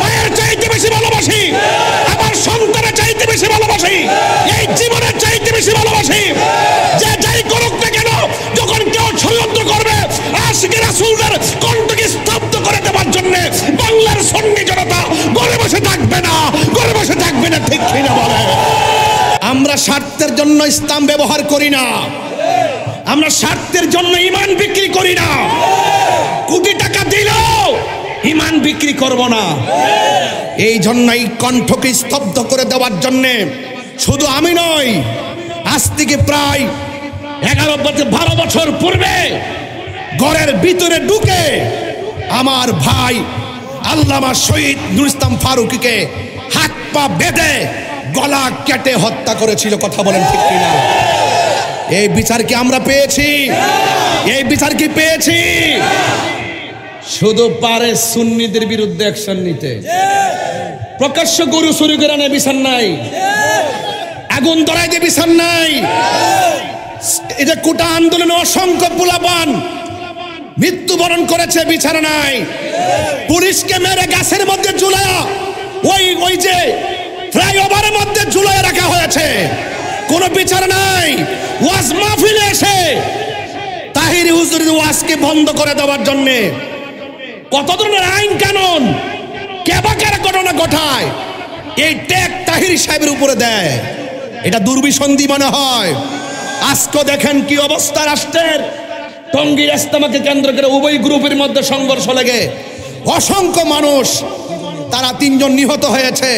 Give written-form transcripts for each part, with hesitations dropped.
মায়ের চাইতে বেশি ভালোবাসি, আমার সন্তানের চাইতে বেশি ভালোবাসি, এই জীবনের চাইতে বেশি ভালোবাসি। যে যাই করুক না কেন, যখন কেউ ষড়যন্ত্র করবে আশিকে রাসূলদের কণ্ঠকে স্তব্ধ করে দেওয়ার জন্য বাংলার সুন্নি জনতা ঘরে বসে থাকবে না, ঘরে বসে থাকবে না, ঠিক কিনা বলে? আমরা স্বার্থের জন্য ইসলাম ব্যবহার করি না, আমরা স্বার্থের জন্য ঈমান বিক্রি করি না। কোটি টাকা দিলেও ঈমান বিক্রি করব না। এই জন্যই কণ্ঠকে স্তব্ধ করে দেওয়ার জন্য শুধু আমি নই, আজ থেকে প্রায় 12 বছর পূর্বে ঘরের ভিতরে ঢুকে আমার ভাই আল্লামা শহীদ নুরুল ইসলাম ফারুকীকে হাত পা বেঁধে গলা কেটে হত্যা করেছিল। কথা বলেন ঠিক কিনা? এই বিচার কি আমরা পেয়েছি? এই বিচার কি পেয়েছি? শুধু পারে সুন্নিদের বিরুদ্ধে অ্যাকশন নিতে। প্রকাশ্য গরু চুরি করে আনে বিচার নাই, আগুন ধরাই দিয়ে বিচার নাই। এই যে কোটা আন্দোলনে অসংখ্য পোলাপান মৃত্যুবরণ করেছে, বিচার নাই। পুলিশকে মেরে গাছের মধ্যে ঝুলায়া ওই যে ফ্লাইওভারের মধ্যে ঝুলায় রাখা হয়েছে, কোনো বিচার নাই। ওয়াজ মাহফিলে এসে তাহিরি হুজুরের ওয়াজকে বন্ধ করে দেওয়ার জন্য কত ধরনের আইন কানুন কেবাকার ঘটনা ঘটায়, এই ট্যাগ তাহিরি সাহেবের উপরে দেয়। এটা দুর্বিসন্ধি মনে হয়। আজকে দেখেন কি অবস্থা রাষ্ট্রের। টঙ্গী ইজতেমাকে কেন্দ্র করে উভয় গ্রুপের মধ্যে সংঘর্ষ লেগে অসংখ্য মানুষ, তারা 3 জন নিহত হয়েছে।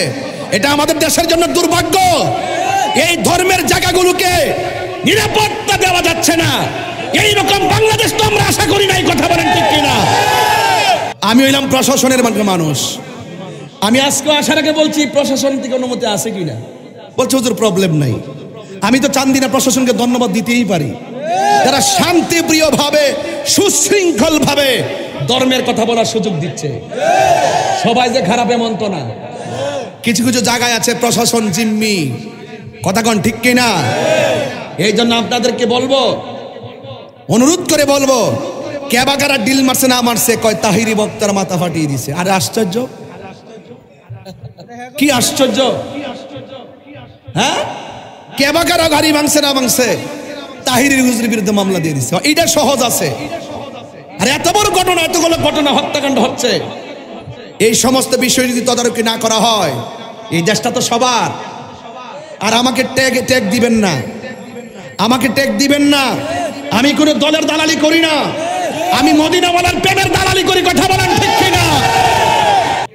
এটা আমাদের দেশের জন্য দুর্ভাগ্য। এই ধর্মের জায়গাগুলোকে নিরাপত্তা দেওয়া যাচ্ছে না। এইরকম বাংলাদেশ তো আমরা আশা করি নাই। কথা বলেন ঠিক কিনা? আমি হইলাম প্রশাসনের মানুষ। আমি আজকে আসার আগে বলছি প্রশাসন থেকে অনুমতি আছে কিনা, বলছে হুজুর প্রবলেম নাই। আমি তো চান্দিনা প্রশাসনকে ধন্যবাদ দিতেই পারি, যারা শান্তিপ্রিয় ভাবে সুশৃঙ্খল ভাবে ধর্মের কথা বলার সুযোগ দিচ্ছে। সবাই যে খারাপ এমন তো না, কিছু কিছু জায়গায় আছে প্রশাসন জিম্মি। কথা কোন ঠিক কিনা? এই জন্য আপনাদেরকে বলবো, অনুরোধ করে বলবো, কেবাকারা ডিল মারছে না মারছে, কয় তাহিরি বক্তার মাথা ফাটিয়ে দিছে। আরে আশ্চর্য, কি আশ্চর্য! হ্যাঁ, কেবাকারা গাড়ি ভাঙছে না ভাঙছে, তাহিরি হুজুরের বিরুদ্ধে মামলা দিয়ে দিছে। এটা সহজ আছে। আর এত বড় ঘটনা, এতগুলো ঘটনা, হত্যাকাণ্ড হচ্ছে, এই সমস্ত বিষয় যদি তদারকি না করা হয়, এই দেশটা তো সবার। আর আমাকে ট্যাগ দিবেন না, আমাকে ট্যাগ দিবেন না। আমি কোনো দলের দালালি করি না, আমি মদিনাওয়ালার প্রেমের দালালি করি। কথা বলেন ঠিক কিনা?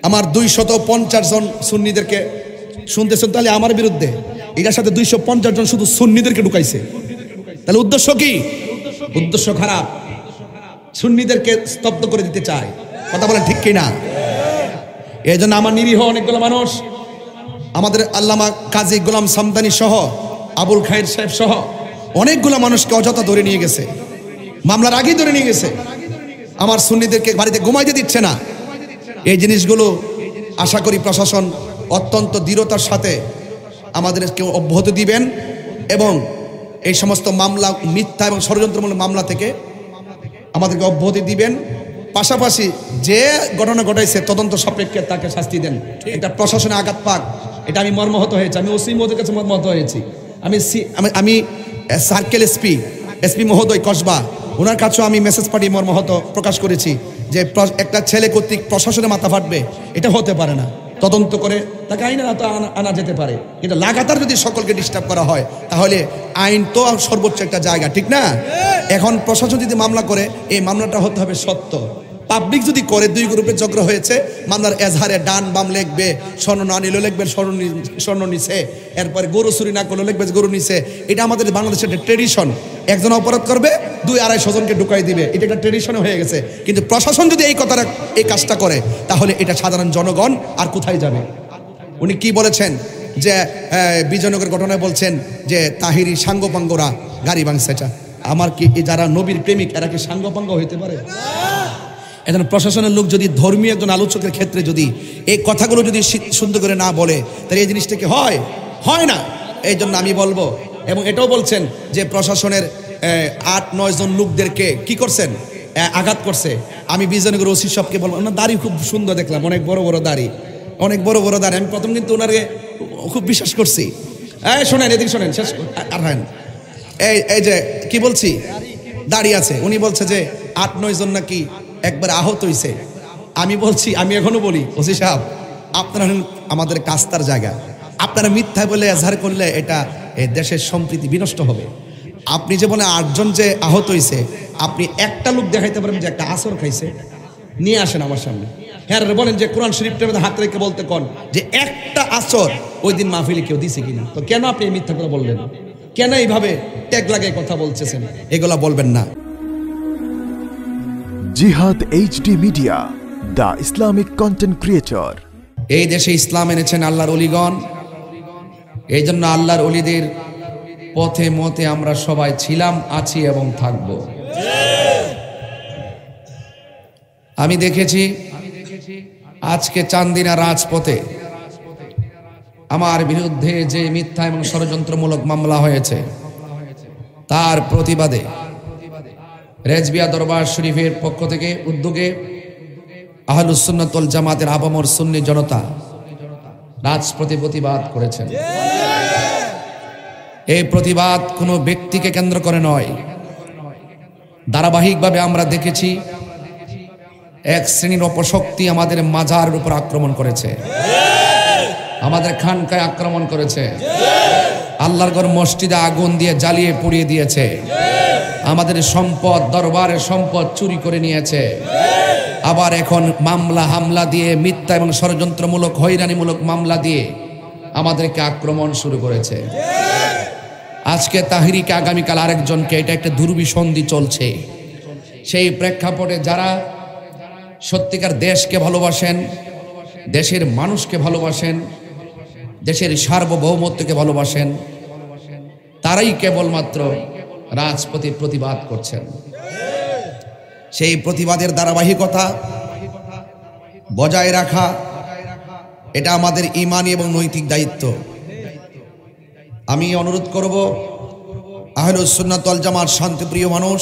আমার 250 জন সুন্নিদেরকে শুনতেছেন, তাহলে আমার বিরুদ্ধে এটার সাথে 250 জন শুধু সুন্নিদেরকে ঢুকাইছে। তাহলে উদ্দেশ্য কি? উদ্দেশ্য খারাপ, সুন্নিদেরকে স্তব্ধ করে দিতে চায়। কথা বলেন ঠিক কিনা? এই জন্য আমার নিরীহ অনেকগুলো মানুষ, আমাদের আল্লামা কাজী গোলাম সামদানি সহ, আবুল খায়ের সাহেব সহ অনেকগুলো মানুষকে অযথা ধরে নিয়ে গেছে, মামলার আগেই ধরে নিয়ে গেছে। আমার সুন্নিদেরকে বাড়িতে ঘুমাইতে দিচ্ছে না। এই জিনিসগুলো আশা করি প্রশাসন অত্যন্ত দৃঢ়তার সাথে আমাদেরকে অব্যাহত দিবেন এবং এই সমস্ত মামলা, মিথ্যা এবং ষড়যন্ত্রমূলক মামলা থেকে আমাদেরকে অব্যাহতি দিবেন। পাশাপাশি যে ঘটনা ঘটাইছে তদন্ত সাপেক্ষে তাকে শাস্তি দেন। এটা প্রশাসনে আঘাত পাক, এটা আমি মর্মাহত হয়েছি। আমি ওসি মহোদয়ের কাছে মর্মাহত হয়েছি। আমি সার্কেল এসপি মহোদয় কসবা, ওনার কাছেও আমি মেসেজ পাঠিয়ে মর্মাহত প্রকাশ করেছি যে একটা ছেলে কর্তৃক প্রশাসনে মাথা ফাটবে, এটা হতে পারে না। তদন্ত করে তাকে আইনের আওতায় আনা যেতে পারে, কিন্তু লাগাতার যদি সকলকে ডিস্টার্ব করা হয় তাহলে আইন তো সর্বোচ্চ একটা জায়গা, ঠিক না? এখন প্রশাসন যদি মামলা করে, এই মামলাটা হতে হবে সত্য। পাবলিক যদি করে 2 গ্রুপে ঝগড়া হয়েছে, মামলার এজাহারে ডান বাম লিখবে, স্বর্ণ না নিলেও লিখবে স্বর্ণ নিছে, এরপরে গরু চুরি না করলেও লিখবে গরু নিছে। এটা আমাদের বাংলাদেশের একটা ট্রেডিশন। একজন অপরাধ করবে, 2-250 জনকে ঢুকাই দিবে, এটা একটা ট্রেডিশন হয়ে গেছে। কিন্তু প্রশাসন যদি এই কাজটা করে, তাহলে এটা সাধারণ জনগণ আর কোথায় যাবে? উনি কি বলেছেন যে বিজয়নগর ঘটনায় বলছেন যে তাহিরি সাঙ্গপাঙ্গরা গাড়ি ভাঙছে। আমার কি যারা নবীর প্রেমিক এরা কি সাঙ্গপাঙ্গ হইতে পারে? এখন প্রশাসনের লোক যদি ধর্মীয় একজন আলোচকের ক্ষেত্রে যদি এই কথাগুলো যদি সুন্দর করে না বলে, তাহলে এই জিনিসটাকে হয় না। এই জন্য আমি বলবো, এবং এটাও বলছেন যে প্রশাসনের 8-9 জন লোকদেরকে কি করছেন, আঘাত করছে। আমি বিজয়নগর ওসি সাহেবকে বললাম, না দাড়ি খুব সুন্দর দেখলাম, অনেক বড় বড় দাড়ি, অনেক বড় বড় দাড়ি। আমি প্রথম কিন্তু ওনারে খুব বিশ্বাস করছি। শোনেন, এদিকে শোনেন, শেষ আর হয় এই যে কি বলছি, দাড়ি আছে। উনি বলছে যে 8-9 জন নাকি একবার আহত হইছে। আমি বলছি, আমি এখনো বলি, ওসি সাহেব আপনারা আমাদের কাস্তার জায়গা, আপনারা মিথ্যা বলে এজাহার করলে এটা এই দেশের সম্প্রীতি বিনষ্ট হবে। আপনি যে বলে 8 জন যে আহত হইছে, আপনি একটা লোক দেখাইতে পারেন যে একটা আসর খাইছে, নিয়ে আসেন আমার সামনে। হ্যাঁ বলেন যে কোরআন শরীফটার মধ্যে হাত রেখে বলতে কোন যে একটা আসর ওই দিন মাহফিলে কেউ দিছে কিনা। তো কেন আপনি এই মিথ্যা কথা বললেন? কেন এইভাবে ট্যাগ লাগিয়ে কথা বলতেছেন? এগুলা বলবেন না। জিহাদ HD media, the Islamic content creator. এই দেশে ইসলাম এনেছেন আল্লাহর ওলিগণ। এই জন্য আল্লাহর ওলিদের পথে মতে আমরা সবাই ছিলাম, আছি এবং থাকব। আমি দেখেছি আজকে চান্দিনা রাজপথে আমার বিরুদ্ধে যে মিথ্যা এবং ষড়যন্ত্রমূলক মামলা হয়েছে, তার প্রতিবাদে রেজবিয়া দরবার শরীফের পক্ষ থেকে উদ্যোগে আহলুস সুন্নাত ওয়াল জামাতের আপামর সুন্নি জনতা রাজপথে প্রতিবাদ করেছেন। এই প্রতিবাদ কোনো ব্যক্তিকে কেন্দ্র করে নয়। ধারাবাহিকভাবে আমরা দেখেছি এক শ্রেণীর অপশক্তি আমাদের মাজারের উপর আক্রমণ করেছে, আমাদের খানকায় আক্রমণ করেছে, আল্লাহর ঘর মসজিদে আগুন দিয়ে জ্বালিয়ে পুড়িয়ে দিয়েছে, আমাদের সম্পদ, দরবারের সম্পদ চুরি করে নিয়েছে। আবার এখন মামলা হামলা দিয়ে, মিথ্যা এবং ষড়যন্ত্রমূলক হয়রানিমূলক মামলা দিয়ে আমাদেরকে আক্রমণ শুরু করেছে। আজকে তাহিরিকে, আগামীকাল আরেকজনকে, এটা একটা দুর্বিসন্ধি চলছে। সেই প্রেক্ষাপটে যারা সত্যিকার দেশকে ভালোবাসেন, দেশের মানুষকে ভালোবাসেন, দেশের সার্বভৌমত্বকে ভালোবাসেন, তারাই কেবলমাত্র রাজপথে প্রতিবাদ করছেন। সেই প্রতিবাদের ধারাবাহিকতা বজায় রাখা, এটা আমাদের ঈমানি এবং নৈতিক দায়িত্ব। আমি অনুরোধ করব, আহলুস সুন্নাত ওয়াল জামাত শান্তিপ্রিয় মানুষ,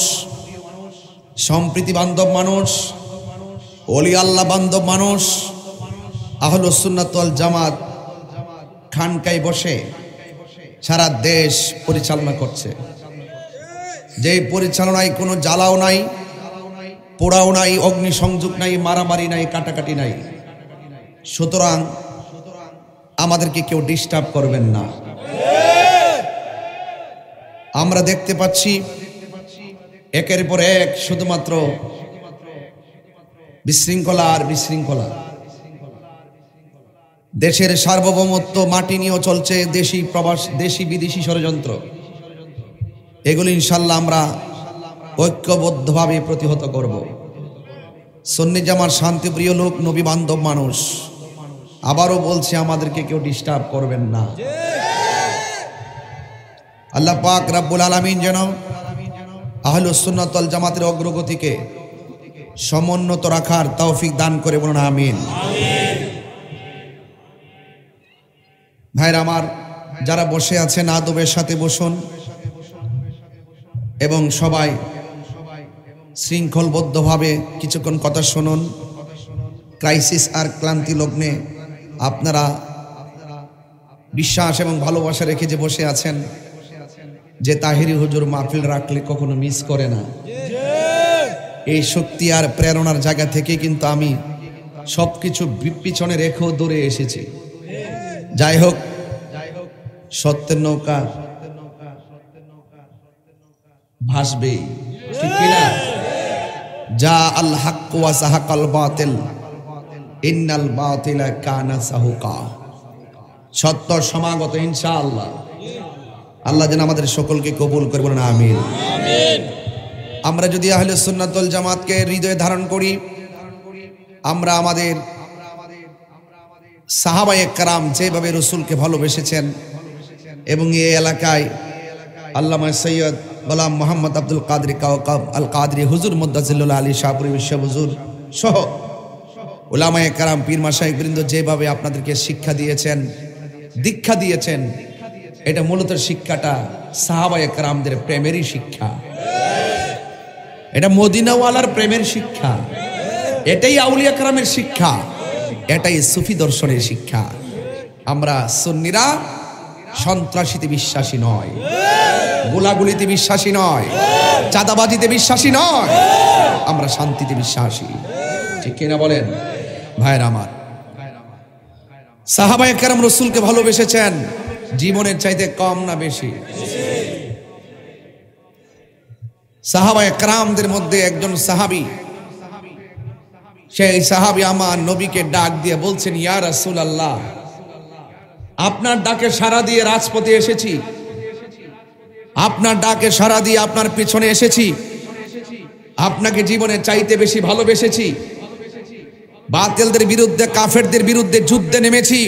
সম্প্রীতি বান্ধব মানুষ, ওলি আল্লাহ বান্ধব মানুষ, আহলুস সুন্নাত ওয়াল জামাত খানকায় বসে সারা দেশ পরিচালনা করছে। যে পরিচালনায় কোনো জ্বালাও নাই, পোড়াও নাই, অগ্নিসংযোগ নাই, মারামারি নাই, কাটাকাটি নাই। সুতরাং আমাদেরকে কেউ ডিস্টার্ব করবেন না। আমরা দেখতে পাচ্ছি একের পর এক শুধুমাত্র বিশৃঙ্খলা আর বিশৃঙ্খলা। দেশের সার্বভৌমত্ব মাটি নিয়েও চলছে দেশি প্রবাস, দেশি বিদেশি ষড়যন্ত্র। এগুলি ইনশাল্লাহ আমরা ঐক্যবদ্ধভাবে প্রতিহত করব। সুন্নি জামাত শান্তিপ্রিয় লোক, নবী বান্ধব মানুষ। আবারও বলছি, আমাদেরকে কেউ ডিস্টার্ব করবেন না। আল্লাহ পাক রব্বুল আলামিন যেন আহলুস সুন্নাত ওয়াল জামাতের অগ্রগতিকে সমুন্নত রাখার তৌফিক দান করে, বলুন আমিন। ভাইরা আমার, যারা বসে আছেন আদবের সাথে বসুন এবং সবাই শৃঙ্খলবদ্ধভাবে কিছুক্ষণ কথা শুনুন। ক্রাইসিস আর ক্লান্তি লগ্নে আপনারা বিশ্বাস এবং ভালোবাসা রেখে যে বসে আছেন, যে তাহিরি হুজুর মাহফিল রাখলে কখনো মিস করে না, এই শক্তি আর প্রেরণার জায়গা থেকে কিন্তু আমি সবকিছু পিছনে রেখেও দৌড়ে এসেছি। যাই হোক, সত্যের নৌকা ভাসবেই, ঠিক কিনা? যা আল হক ওয়া সাহাকাল বাতিল, ইন্নাল বাতিলা কানা সাহুকা। সত্য সমাগত ইনশাআল্লাহ। আল্লাহ যেন আমাদের সকলকে কবুল করে, বলেন আমিন। আমরা যদি আহলে সুন্নাত ওয়াল জামাতকে হৃদয়ে ধারণ করি, আমরা আমাদের সাহাবায়ে কেরাম যেভাবে রাসূলকে ভালোবেসেছেন এবং এই এলাকায় আল্লামা সৈয়দ গোলাম মোহাম্মদ আব্দুল কাদের কাওকাব আল কাদরি হুজুর মুদ্দাজিল্লুল্লাহ আলী শাহপুরী বিশ্ব হুজুর সহ উলামায়ে কেরাম, পীর মাশায়েখ বৃন্দ যেভাবে আপনাদেরকে শিক্ষা দিয়েছেন, দীক্ষা দিয়েছেন, এটা মূলত শিক্ষাটা সাহাবায়ে কেরামদের প্রেমেরই শিক্ষা। এটা মদিনাওয়ালার প্রেমের শিক্ষা, এটাই আউলিয়া কেরামের শিক্ষা, এটাই সুফি দর্শনের শিক্ষা। আমরা সুন্নিরা সন্ত্রাসীতে বিশ্বাসী নয়, গোলাগুলিতে বিশ্বাসী নয়, চাঁদাবাজিতে বিশ্বাসী নয়, আমরা শান্তিতে বিশ্বাসী। ঠিক কিনা বলেন ভাইরা আমার? সাহাবায়ে কেরাম রাসূলকে ভালোবেসেছেন জীবনের চাইতে কম না বেশি? সাহাবায়ে কেরামদের মধ্যে একজন সাহাবী, সেই সাহাবী আমার নবীকে ডাক দিয়ে বলছেন, ইয়া রাসূলুল্লাহ, আপনার ডাকে সাড়া দিয়ে রাজপথে এসেছি, আপনার ডাকে সাড়া দিয়ে আপনার পিছনে এসেছি, আপনাকে জীবনে চাইতে বেশি ভালোবেসেছি, বাতিলদের বিরুদ্ধে কাফেরদের বিরুদ্ধে যুদ্ধে নেমেছি,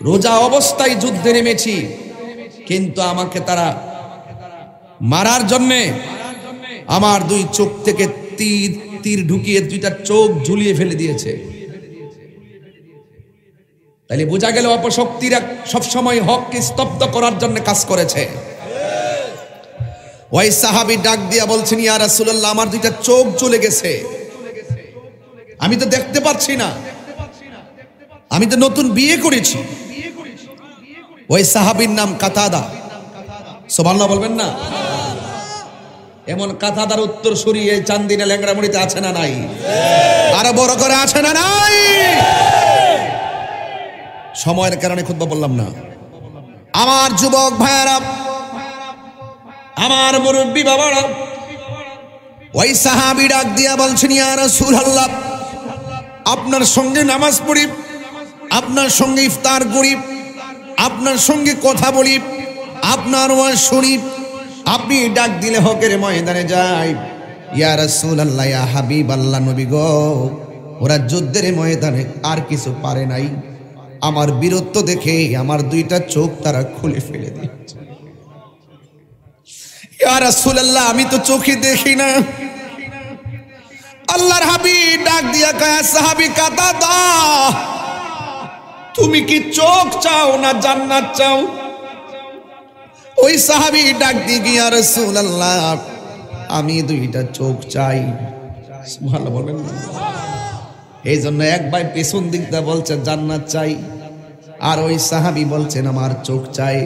রোজা অবস্থায় যুদ্ধে নেমেছি, কিন্তু আমাকে তারা মারার জন্যে আমার দুই চোখ থেকে তীর ঢুকিয়ে দুইটা চোখ ঝুলিয়ে ফেলে দিয়েছে। তাহলে বোঝা গেল অপশক্তিরা সবসময় হককে স্তব্ধ করার জন্য কাজ করেছে। ওই সাহাবী ডাক দিয়া বলছেন, ইয়া রাসূলুল্লাহ, আমার দুইটা চোখ চলে গেছে, আমি তো দেখতে পাচ্ছি না, আমি তো নতুন বিয়ে করেছি। ওই সাহাবীর নাম কাতাদা। সুবহানাল্লাহ বলবেন না? এমন কাতাদার উত্তর সরিয়ে চান্দিনা ল্যাংড়ামুড়িতে আছে না নাই? আরো বড় করে আছে না নাই? সময়ের কারণে খুতবা বললাম না। আমার যুবক ভাইয়েরা, আমার মুরব্বী বাবারা, ওই সাহাবী ডাক দিয়া বলছেন, ইয়া রাসূলুল্লাহ, আপনার সঙ্গে নামাজ পড়ি, আপনার সঙ্গে ইফতার করি, আপনার সঙ্গে কথা বলি, আপনার ওয়াজ শুনি, আপনি ডাক দিলে হকের ময়দানে যাই। ইয়া রাসূলুল্লাহ, ইয়া হাবিবাল্লাহ, নবী গো, ওরা যুদ্ধের ময়দানে আর কিছু পারে নাই, আমার বীরত্ব দেখে আমার দুইটা চোখ তারা খুলে ফেলে দিয়েছে। ইয়া রাসূলুল্লাহ, আমি তো চোখে দেখি না। আল্লাহর হাবিব ডাক দিয়া কয়, সাহাবী কাতাদা, তুমি কি চোখ চাও না জান্নাত চাও? ওই সাহাবী ডাক দিয়ে, ইয়া রাসূলুল্লাহ, আমি দুইটা চোখ চাই। সুবহানাল্লাহ বলেন না? এই জন্য এক ভাই পেছন দিক দিয়ে বলছে জান্নাত চাই, আর ওই সাহাবী বলছেন আমার চোখ চাই।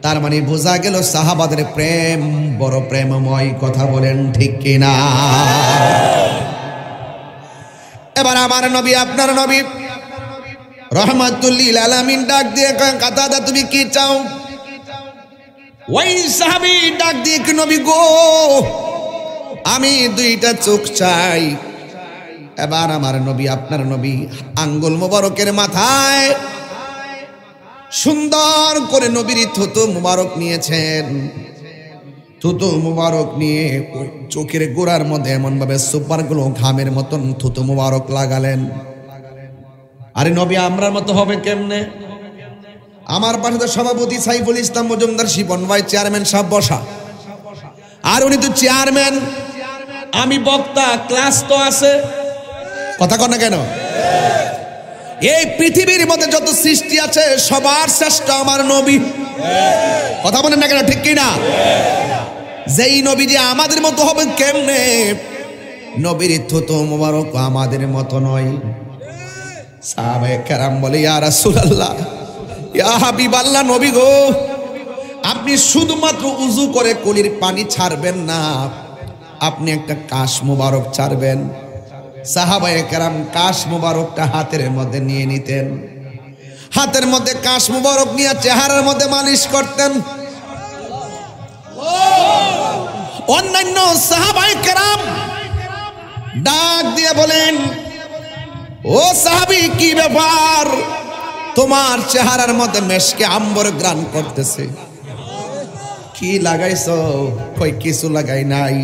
তার মানে বোঝা গেল সাহাবাদের প্রেম বড় প্রেমময়। কথা বলেন ঠিক কিনা? এবার আমার নবী, আপনার নবী রাহমাতুল লিল আলামিন ডাক দিয়ে কয়, কাতাদা, তুমি কি চাও? ওই সাহাবী ডাক দিয়ে, কি নবী গো, আমি দুইটা চোখ চাই। এবার আমার নবী, আপনার নবী আঙ্গুল মোবারকের মাথায় সুন্দর করে নবীর থুতু মুবারক নিয়েছেন। থুতু মুবারক নিয়ে চোখের গোড়ার মধ্যে এমন ভাবে সুপার গুলো ঘামের মতন থুতু মুবারক লাগালেন। আরে নবী আমরার মতো হবে কেমনে? আমার পাশে তো সভাপতি সাইফুল ইসলাম মজুমদার শিপন ভাই চেয়ারম্যান সাহেব বসা, আর উনি তো চেয়ারম্যান, আমি বক্তা, ক্লাস তো আছে। কথা কন না কেন? এই পৃথিবীর মধ্যে যত সৃষ্টি আছে সবার শ্রেষ্ঠ আমার নবী। কথা বলেন না কেন? ঠিক কিনা? যেই নবী যে আমাদের মতো হবে কেমনে? নবীর থুতু মুবারক আমাদের মতো নয়। সাহাবায়ে কেরাম বলে, ইয়া রাসূলুল্লাহ, ইয়া হাবিবাল্লাহ, নবী গো, আপনি শুধুমাত্র উযু করে কলির পানি ছাড়বেন না, আপনি একটা কাশ মুবারক ছাড়বেন। সাহাবায়ে কেরাম কাশ মুবারকটা হাতের মধ্যে নিয়ে নিতেন, হাতের মধ্যে কাশ মুবারক নিয়ে চেহারার মধ্যে মালিশ করতেন। অন্যান্য সাহাবায়ে কেরাম ডাক দিয়ে বলেন, ও সাহাবী, কি ব্যাপার, তোমার চেহারার মধ্যে মেশকে আম্বর গ্রান করতেছে, কি লাগাইছো? কই কিছু লাগাই নাই,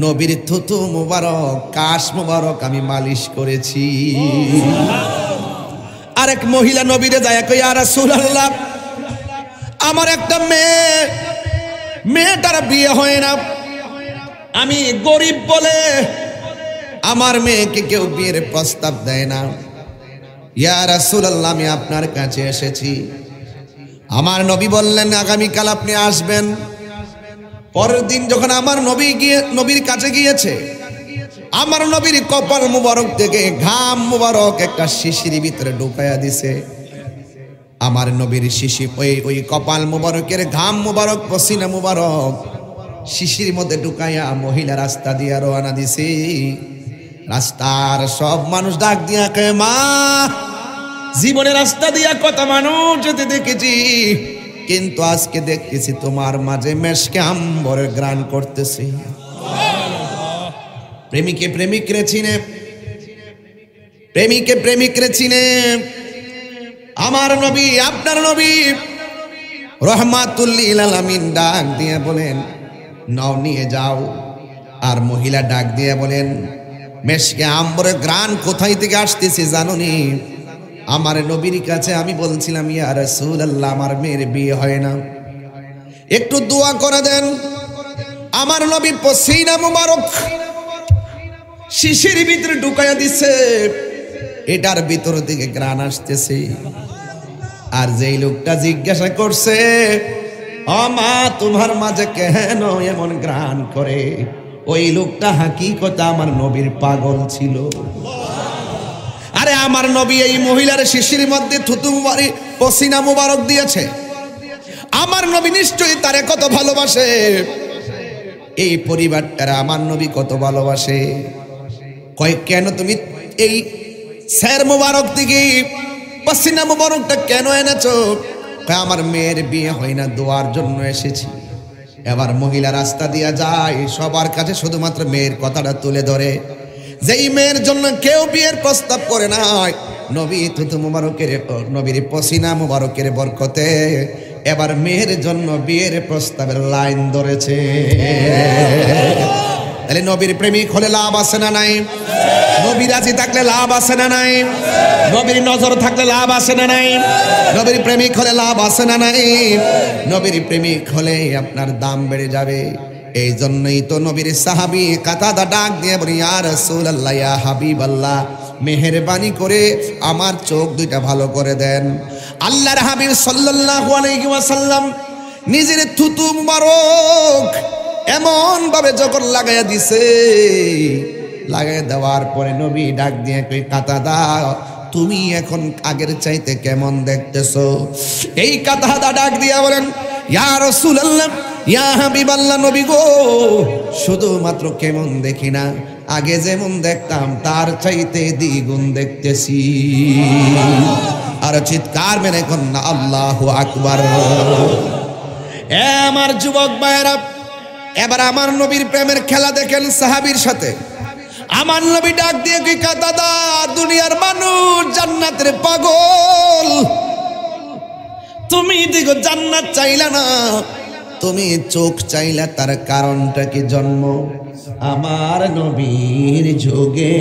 নবীর থুতু মুবারক, কাশ মুবারক আমি মালিশ করেছি। আরেক মহিলা নবীরে যায়, কই, ইয়া রাসূলুল্লাহ, আমার একটা মেয়েটার বিয়ে হয় না, আমি গরিব বলে আমার মেয়েকে কেউ বিয়ের প্রস্তাব দেয় না। ইয়া রাসূলুল্লাহ, আমি আপনার কাছে এসেছি। আমার নবী বললেন, আগামীকাল আপনি আসবেন, পরের দিন যখন আমার নবীর কাছে গিয়েছে, আমার নবীর কপাল মুবারক থেকে ঘাম মুবারক একটা শিশির ভিতরে ঢুকাইয়া দিছে। আমার নবীর শিশির ওই কপাল মুবারকের ঘাম মুবারক, পসিনা মুবারক শিশির মধ্যে ঢুকাইয়া মহিলা রাস্তা দিয়া রওনা দিছে। রাস্তার সব মানুষ ডাক দিয়া কয়, মা, জীবনে রাস্তা দিয়া কত মানুষ যেতে দেখেছি, কিন্তু আজকে দেখতেছি তোমার মাঝে মেশকে আম্বরের গ্রান করতেছে। প্রেমিকে প্রেমিকরে চিনে, প্রেমিকে প্রেমিকরে চিনে। আমার নবী, আপনার নবী রহমাতুল লিল আলামিন ডাক দিয়ে বলেন, নাও নিয়ে যাও। আর মহিলা ডাক দিয়ে বলেন, মেশকে আম্বরের গ্রান কোথায় থেকে আসতেছে জানোনি? আমার নবীর কাছে আমি বলছিলাম, ইয়া রাসূলুল্লাহ, আমার মেয়ের বিয়ে হয় না, একটু দোয়া করে দেন। আমার নবী পসিনা মুবারক শিশির ভিতরে ঢুকাইয়া দিছে, এটার ভিতর থেকে গ্রান আসতেছে। আর যেই লোকটা জিজ্ঞাসা করছে, ও মা, তোমার মাঝে কেন এমন গ্রান করে, ওই লোকটা হাকিকতে আমার নবীর পাগল ছিল। আরে আমার নবী এই মহিলার শিশির মধ্যে থুতু মুবারক, পসিনা মুবারক দিয়েছে। আমার নবী নিশ্চয়ই তারে কত ভালোবাসে, এই পরিবারটারে আমার নবী কত ভালোবাসে। কয়, কেন তুমি এই স্যার মুবারক থেকে পসিনা মুবারকটা কেন এনেছো? কয়, আমার মেয়ের বিয়ে হয় না, দোয়ার জন্য এসেছি। এবার মহিলা রাস্তা দিয়া যায়, সবার কাছে শুধুমাত্র মেয়ের কথাটা তুলে ধরে। যেই মেয়ের জন্য কেউ বিয়ের প্রস্তাব করে না, নবী থুতু মুবারকের, নবীর পসিনা মুবারকের বরকতে এবার মেয়ের জন্য বিয়ের প্রস্তাবের লাইন ধরেছে। তাহলে নবীর প্রেমিক হলে লাভ আছে না নাই? নবী রাজি থাকলে লাভ আছে না নাই? নবীর নজর থাকলে লাভ আছে না নাই? নবীর প্রেমিক হলে লাভ আছে না নাই? নবীর প্রেমিক হলে আপনার দাম বেড়ে যাবে। এই জন্যই তো নবীর সাহাবী কাতাদা ডাক দিয়ে বলি, ইয়া রাসূলুল্লাহ, ইয়া হাবিবাল্লাহ, মেহেরবানি করে আমার চোখ দুইটা ভালো করে দেন। আল্লাহর হাবিব সাল্লাল্লাহু আলাইহি ওয়াসাল্লাম নিজের থুতু মুবারক এমন ভাবে যখন লাগাইয়া দিছে, লাগাই দেওয়ার পরে নবী ডাক দিয়ে কই, কাতাদা, তুমি এখন আগের চাইতে কেমন দেখতেছো? এই কাতাদা ডাক দিয়া বলেন, ইয়া রাসূলুল্লাহ, ইয়া হাবিবাল্লাহ, নবী গো, শুধুমাত্র কেমন দেখি না, আগে যেমন দেখতাম তার চাইতে দ্বিগুণ দেখতেছি। আর চিৎকার মেরে কন্যা আল্লাহু আকবার। আমার যুবক ভাইয়েরা, এবার আমার নবীর প্রেমের খেলা দেখেন সাহাবীর সাথে। আমার নবী ডাক দিয়ে কি, কাতাদা, দুনিয়ার মানুষ জান্নাতের পাগল, তুমি দেখো জান্নাত চাইলা না, তুমি চোখ চাইলা, তার কারণটা কি? জন্ম আমার নবীর যুগে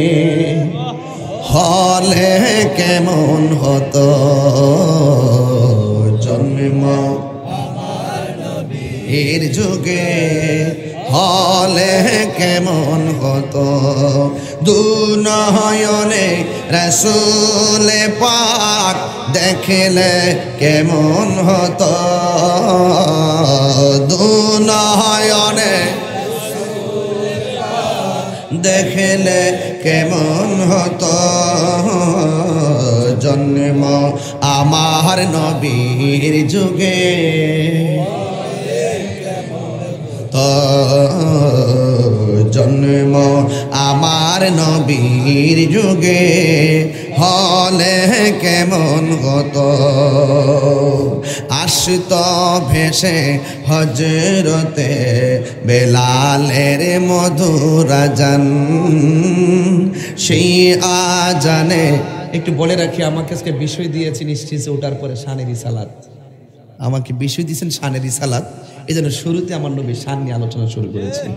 হলে কেমন হতো, জন্ম আমার নবীর যুগে হলে কেমন হতো, দুনয়নে রাসূলে পাক দেখলে কেমন হতো, দুনয়নে দেখলে কেমন হতো, জন্ম আমার নবীর যুগে জন্ম আমার নবীর যুগে হলে কেমন হতো, আসত ভেসে হজরতে বেলালের মধুর আজান, সেই আজানে। একটু বলে রাখি, আমাকে আজকে বিষয় দিয়েছি নিশ্চিত ওঠার পরে শানেরি সালাত, আমাকে বিষয় দিয়েছেন শানেরি সালাত, এই জন্য শুরুতে আমার নবী শান নিয়ে আলোচনা শুরু করেছি।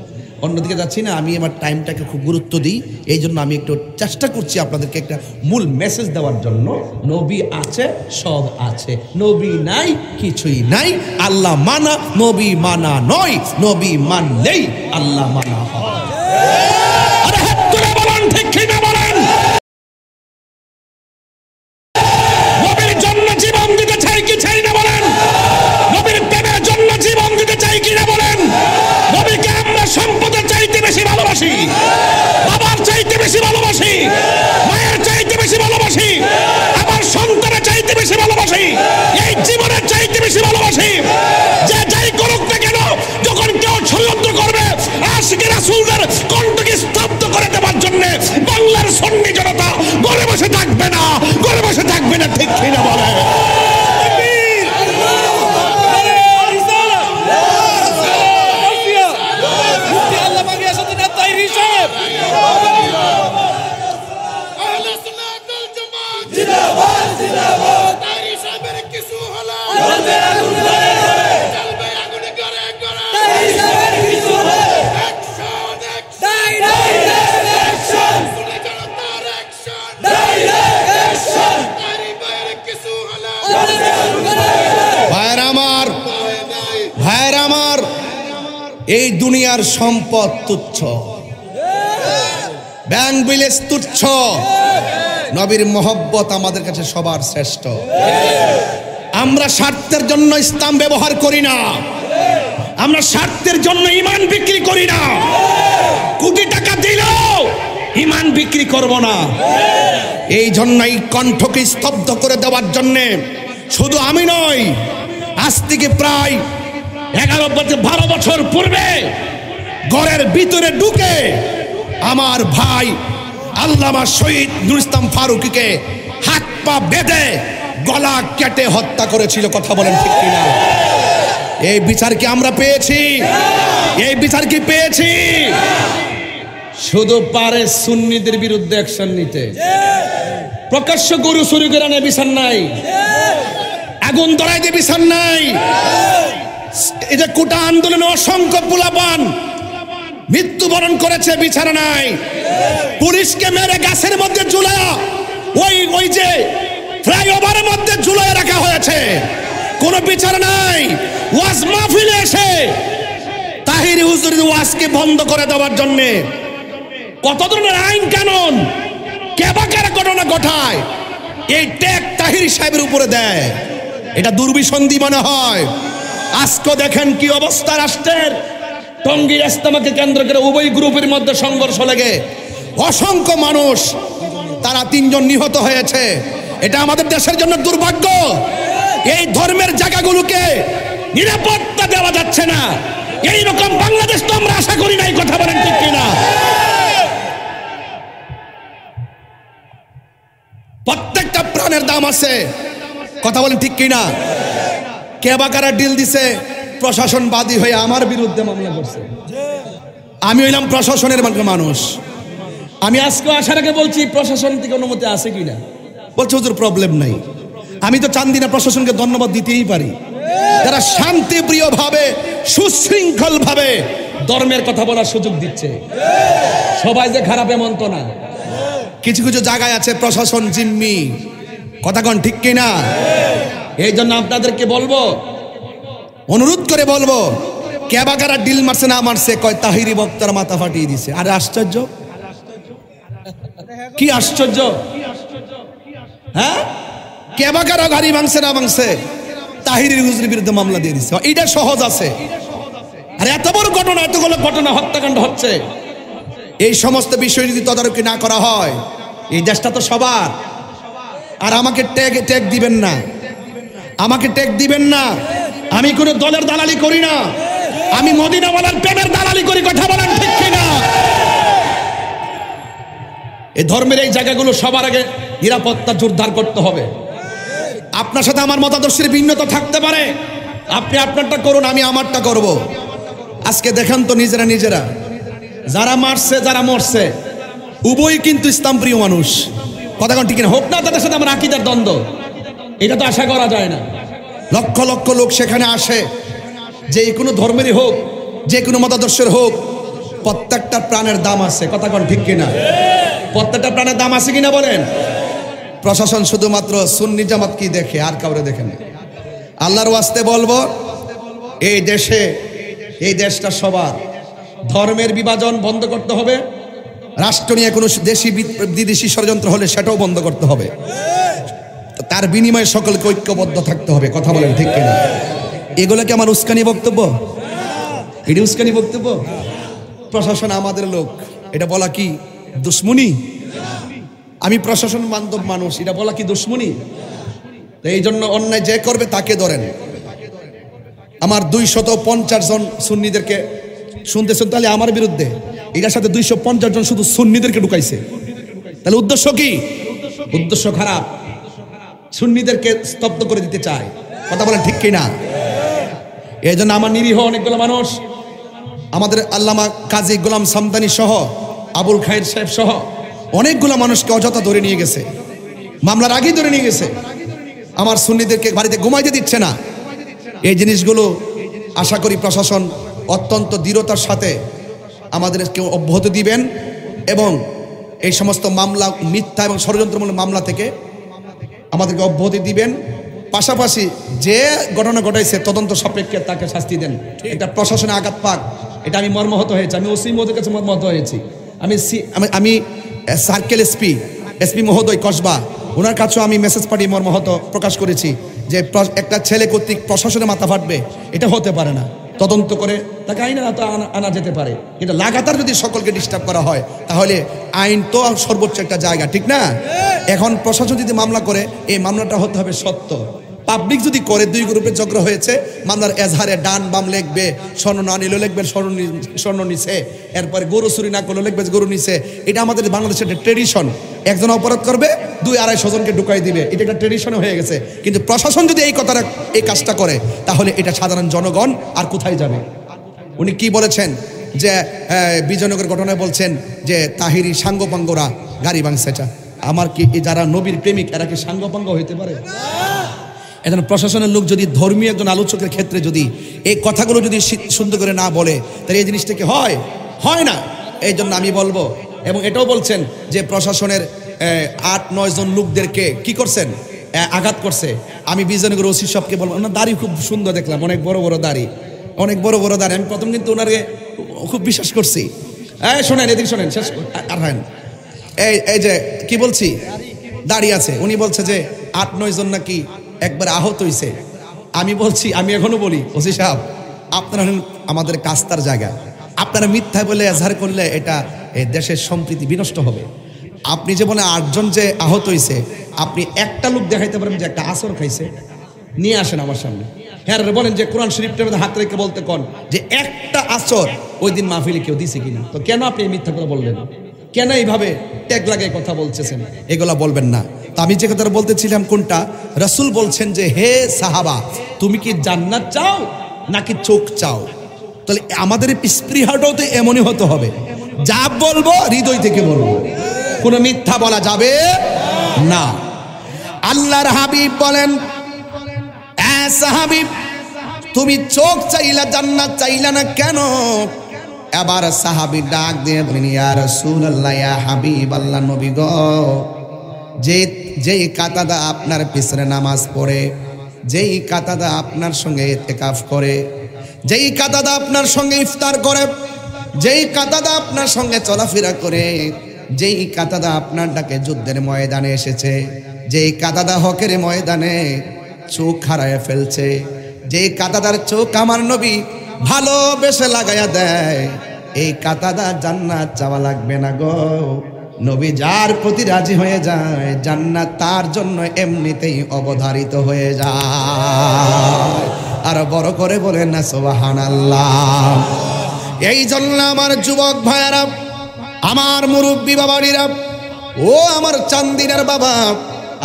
অন্যদিকে যাচ্ছি না, আমি আমার টাইমটাকে খুব গুরুত্ব দিই, এই জন্য আমি একটু চেষ্টা করছি আপনাদেরকে একটা মূল মেসেজ দেওয়ার জন্য। নবী আছে, সব আছে, নবী নাই, কিছুই নাই। আল্লাহ মানা, নবী মানা নয়, নবী মানলেই আল্লাহ মানা হয়। আরে হাত তুলে বলেন, ঠিক কি না বলেন? নবীর জন্য জীবন দিতে চাই কি চাই না বলেন? নবীর প্রেমের জন্য জীবন দিতে চাই কি না বলেন? বাংলার কণ্ঠকে স্তব্ধ করে দেওয়ার জন্য বাংলার সুন্নি জনতা ঘরে বসে থাকবে না, ঘরে বসে থাকবে না, ঠিক কিনা বলে? ভাইরা আমার, এই দুনিয়ার সম্পদ তুচ্ছ, ব্যাংক ব্যালেন্স তুচ্ছ, নবীর মহব্বত আমাদের কাছে সবার শ্রেষ্ঠ। আমরা স্বার্থের জন্য ইসলাম ব্যবহার করি না, আমরা স্বার্থের জন্য ঈমান বিক্রি করি না। কোটি টাকা দিলেও ঈমান বিক্রি করব না। এই জন্যই কণ্ঠকে স্তব্ধ করে দেওয়ার জন্যে শুধু আমি নই, আজ থেকে প্রায় 12 বছর পূর্বে ঘরের ভিতরে ঢুকে আমার ভাই আল্লামা শহীদ নুরুল ইসলাম ফারুকীকে হাত পা বেঁধে গলা কেটে হত্যা করেছিল। কথা বলেন ঠিক কিনা? এই বিচার কি আমরা পেয়েছি? এই বিচার কি পেয়েছি? শুধু পারে সুন্নিদের বিরুদ্ধে অ্যাকশন নিতে, প্রকাশ্য গরু চুরি করে আনে বিচার নাই, আগুন ধরাই দিয়ে বিচার নাই। এই যে কোটা আন্দোলনে অসংখ্য পোলাপান মৃত্যুবরণ করেছে, বিচার নাই। পুলিশকে মেরে গাছের মধ্যে ঝুলায়া ওই যে ফ্লাইওভারের মধ্যে ঝুলায় রাখা হয়েছে, কোনো বিচার নাই। ওয়াজ মাহফিলে এসে তাহিরি হুজুরের ওয়াজকে বন্ধ করে দেওয়ার জন্য কত ধরনের আইন কানুন কে বা কারা ঘটনা ঘটায়, এই ট্যাগ তাহিরি সাহেবের উপরে দেয়। এটা দুর্বিসন্ধি মনে হয়। আজকে দেখেন কি অবস্থা রাষ্ট্রের। টঙ্গী ইজতেমাকে কেন্দ্র করে উভয় গ্রুপের মধ্যে সংঘর্ষ লেগে অসংখ্য মানুষ, তারা 3 জন নিহত হয়েছে। এটা আমাদের দেশের জন্য দুর্ভাগ্য। এই ধর্মের জায়গাগুলোকে নিরাপত্তা দেওয়া যাচ্ছে না। এইরকম বাংলাদেশ তো আমরা আশা করি নাই। কথা বলেন ঠিক কিনা? প্রত্যেকটা প্রাণের দাম আছে। কথা বলেন ঠিক কিনা? কে বা কারা ডিল দিছে? প্রশাসন বাদী হয়ে আমার বিরুদ্ধে মামলা করছে। আমি হইলাম প্রশাসনের মানুষ। আমি আজকে আসার আগে বলছি প্রশাসন থেকে অনুমতি আছে কিনা, বলছে হুজুর প্রবলেম নাই। আমি তো চান্দিনা প্রশাসনকে ধন্যবাদ দিতেই পারি, যারা শান্তিপ্রিয় ভাবে সুশৃঙ্খল ভাবে ধর্মের কথা বলার সুযোগ দিচ্ছে। সবাই যে খারাপ এমন তো না, কিছু কিছু জায়গায় আছে প্রশাসন জিম্মি। কথা কোন ঠিক কিনা? এই জন্য আপনাদেরকে বলবো, অনুরোধ করে বলবো, কে বা কারা ডিল মারছে না মারছে, কয় তাহিরি বক্তার মাথা ফাটিয়ে দিছে। আরে আশ্চর্য, কি আশ্চর্য! হ্যাঁ, কে বা কারা গাড়ি ভাঙছে না ভাঙছে, তাহিরি হুজুরের বিরুদ্ধে মামলা দিয়ে দিছে। এটা সহজ আছে। আর এত বড় ঘটনা, এতগুলো ঘটনা, হত্যাকাণ্ড হচ্ছে, এই সমস্ত বিষয় যদি তদারকি না করা হয়, এই দেশটা তো সবার। আর আমাকে ট্যাগ দিবেন না, আমাকে ট্যাগ দিবেন না। আমি কোনো দলের দালালি করি না, আমি মদিনাওয়ালার প্রেমের দালালি করি। কথা বলেন ঠিক কিনা? এই ধর্মের এই জায়গাগুলো সবার আগে নিরাপত্তা জোরদার করতে হবে। আপনার সাথে আমার মতাদর্শের ভিন্নতা থাকতে পারে, আপনি আপনারটা করুন, আমি আমারটা করব। আজকে দেখেন তো নিজেরা যারা মারছে যারা মরছে উভয়ই কিন্তু ইসলাম প্রিয় মানুষ। কথা কোন ঠিক না? হোক না তাদের সাথে আমার আকীদার দ্বন্দ্ব, এটা তো আশা করা যায় না। লক্ষ লক্ষ লোক সেখানে আসে, যে কোনো ধর্মেরই হোক, যে কোনো মতাদর্শের হোক, প্রত্যেকটা প্রাণের দাম আছে। কথা কোন ঠিক কিনা? প্রত্যেকটা প্রাণের দাম আছে কিনা বলেন? প্রশাসন শুধুমাত্র সুন্নি জামাত কি দেখে, আর কাউরে দেখে না। আল্লাহর ওয়াস্তে বলবো, এই দেশটা সবার। ধর্মের বিভাজন বন্ধ করতে হবে। রাষ্ট্র নিয়ে কোনো দেশি বিদেশি ষড়যন্ত্র হলে সেটাও বন্ধ করতে হবে। তার বিনিময়ে সকলকে ঐক্যবদ্ধ থাকতে হবে। কথা বলেন ঠিক কিনা? এগুলো কি আমার উস্কানি বক্তব্য? এটা উস্কানি বক্তব্য? প্রশাসন আমাদের লোক, এটা বলা কি দুশ্মনী? আমি প্রশাসন বান্ধব মানুষ, এটা বলা কি দুশ্মনী? এই জন্য অন্যায় যে করবে তাকে ধরেন। আমার 250 জন সুন্নিদেরকে শুনতেছেন তাহলে আমার বিরুদ্ধে, এটার সাথে 250 জন শুধু সুন্নিদেরকে ঢুকাইছে। তাহলে উদ্দেশ্য কি? উদ্দেশ্য খারাপ, সুন্নিদেরকে স্তব্ধ করে দিতে চায়। কথা বলেন ঠিক কিনা? এই জন্য আমার নিরীহ অনেকগুলো মানুষ, আমাদের আল্লামা কাজী গোলাম সামদানি সহ, আবুল খায়ের সাহেব সহ অনেকগুলো মানুষকে অযথা ধরে নিয়ে গেছে, মামলার আগেই ধরে নিয়ে গেছে। আমার সুন্নিদেরকে বাড়িতে ঘুমাইতে দিচ্ছে না। এই জিনিসগুলো আশা করি প্রশাসন অত্যন্ত দৃঢ়তার সাথে আমাদেরকে অব্যাহত দিবেন এবং এই সমস্ত মামলা, মিথ্যা এবং ষড়যন্ত্রমূলক মামলা থেকে আমাদেরকে অব্যাহতি দিবেন। পাশাপাশি যে ঘটনা ঘটাইছে তদন্ত সাপেক্ষে তাকে শাস্তি দেন। এটা প্রশাসনে আঘাত পাক, এটা আমি মর্মাহত হয়েছি। আমি ওসি মহোদয়ের কাছে মর্মাহত হয়েছি। আমি সার্কেল এসপি মহোদয় কসবা, ওনার কাছেও আমি মেসেজ পাঠিয়ে মর্মাহত প্রকাশ করেছি যে একটা ছেলে কর্তৃক প্রশাসনে মাথা ফাটবে, এটা হতে পারে না। তদন্ত করে তাকে আইনের আওতায় আনা যেতে পারে, কিন্তু লাগাতার যদি সকলকে ডিস্টার্ব করা হয় তাহলে আইন তো সর্বোচ্চ একটা জায়গা, ঠিক না? এখন প্রশাসন যদি মামলা করে, এই মামলাটা হতে হবে সত্য। পাবলিক যদি করে দুই গ্রুপে ঝগড়া হয়েছে, মামলার এজাহারে ডান বাম লিখবে, স্বর্ণ না নিলেও লিখবে স্বর্ণ নিছে, এরপরে গরু চুরি না করলেও লিখবে গরু নিছে। এটা আমাদের বাংলাদেশের একটা ট্রেডিশন। একজন অপরাধ করবে, 2-250 জনকে ঢুকাই দিবে, এটা একটা ট্রেডিশন হয়ে গেছে। কিন্তু প্রশাসন যদি এই কাজটা করে তাহলে এটা সাধারণ জনগণ আর কোথায় যাবে? উনি কি বলেছেন যে বিজয়নগর ঘটনায় বলছেন যে তাহিরি সাঙ্গপাঙ্গরা গাড়ি ভাঙছে। আমার কি যারা নবীর প্রেমিক এরা কি সাঙ্গপাঙ্গ হইতে পারে? এখন প্রশাসনের লোক যদি ধর্মীয় একজন আলোচকের ক্ষেত্রে যদি এই কথাগুলো যদি সুন্দর করে না বলে, তাহলে এই জিনিসটাকে হয় না। এই জন্য আমি বলবো, এবং এটাও বলছেন যে প্রশাসনের 8-9 জন লোকদেরকে কি করছেন, আঘাত করছে। আমি বিজয়নগর ওসি সাহেবকে বলবো, ওনার দাড়ি খুব সুন্দর দেখলাম, অনেক বড় বড় দাড়ি। আমি প্রথম কিন্তু ওনারে খুব বিশ্বাস করছি। শোনেন, এদিকে শোনেন, শেষ আর হয় এই যে কি বলছি, দাঁড়িয়ে আছে। উনি বলছে যে 8-9 জন নাকি একবার আহত হইছে। আমি বলছি, আমি এখনো বলি, ওসি সাহেব আপনারা আমাদের কাস্তার জায়গা, আপনারা মিথ্যা বলে এজাহার করলে এটা দেশের সম্প্রীতি বিনষ্ট হবে। আপনি যে বলে 8 জন যে আহত হইছে, আপনি একটা লোক দেখাইতে পারেন যে একটা আসর খাইছে, নিয়ে আসেন আমার সামনে। হ্যাঁ, বলেন যে কোরআন শরীফটার মধ্যে হাত রেখে বলতে কোন যে একটা আসর ওই দিন মাহফিলে কেউ দিছে কিনা। তো কেন আপনি এই মিথ্যা কথা বললেন? কেন এইভাবে ট্যাগ লাগাই কথা বলতেছেন? এগুলা বলবেন না। তো আমি যে কথাটা বলতেছিলাম কোনটা, রাসূল বলছেন যে হে সাহাবা, তুমি কি জান্নাত চাও নাকি চোখ চাও? তাহলে আমাদের স্পৃহাটাও তো এমনই হতে হবে, যা বলবো হৃদয় থেকে বলবো, কোনো মিথ্যা বলা যাবে না। আল্লাহর হাবিব বলেন, সাহাবী তুমি চোখ চাইলা জান্নাত চাইলা না কেন? এবার সাহাবী ডাক দিয়ে বলেন, ইয়া রাসূলুল্লাহ, ইয়া হাবিবাল্লাহ, নবী গো, যেই কাতাদা আপনার পিছনে নামাজ পড়ে, যেই কাতাদা আপনার সঙ্গে ইতিকাফ করে, যেই কাতাদা আপনার সঙ্গে ইফতার করে, যেই কাতাদা আপনার সঙ্গে চলাফেরা করে, যেই কাতাদা আপনার ডাকে যুদ্ধের ময়দানে এসেছে, যেই কাতাদা হকের ময়দানে চোখ হারায় ফেলছে, যেই কাতাদার চোখ আমার নবী ভালোবেসে লাগাইয়া দেয়, এই কাতাদা জান্নাত চাওয়া লাগবে না গো। নবী যার প্রতি রাজি হয়ে যায়, জান্নাত তার জন্য এমনিতেই অবধারিত হয়ে যায়। আর বড় করে বলেন না সুবহানাল্লাহ। এই জন্য আমার যুবক ভাইয়েরা, আমার মুরব্বী বাবারা, ও আমার চান্দিনার বাবা,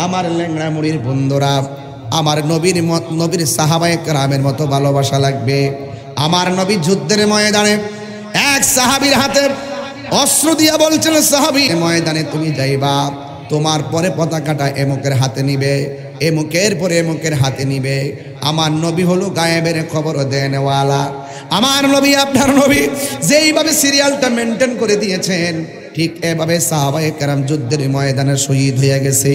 আমার ল্যাংড়া মুড়ির বন্ধুরা, আমার নবীর সাহাবায়ে কেরামের মতো ভালোবাসা লাগবে। আমার নবী যুদ্ধের ময়দানে এক সাহাবীর হাতে অস্ত্র দিয়া বলছেন, সাহাবী ময়দানে তুমি যাইবা, তোমার পরে পতাকাটা এমুকের হাতে নিবে, এমুকের পরে এমুকের হাতে নিবে। আমার নবী হলো গায়েবের খবর দেনওয়ালা। আমার নবী, আপনার নবী যেইভাবে সিরিয়ালটা মেনটেন করে দিয়েছেন, ঠিক এভাবে সাহাবায়ে কেরাম যুদ্ধের ময়দানে শহীদ হয়ে গেছে।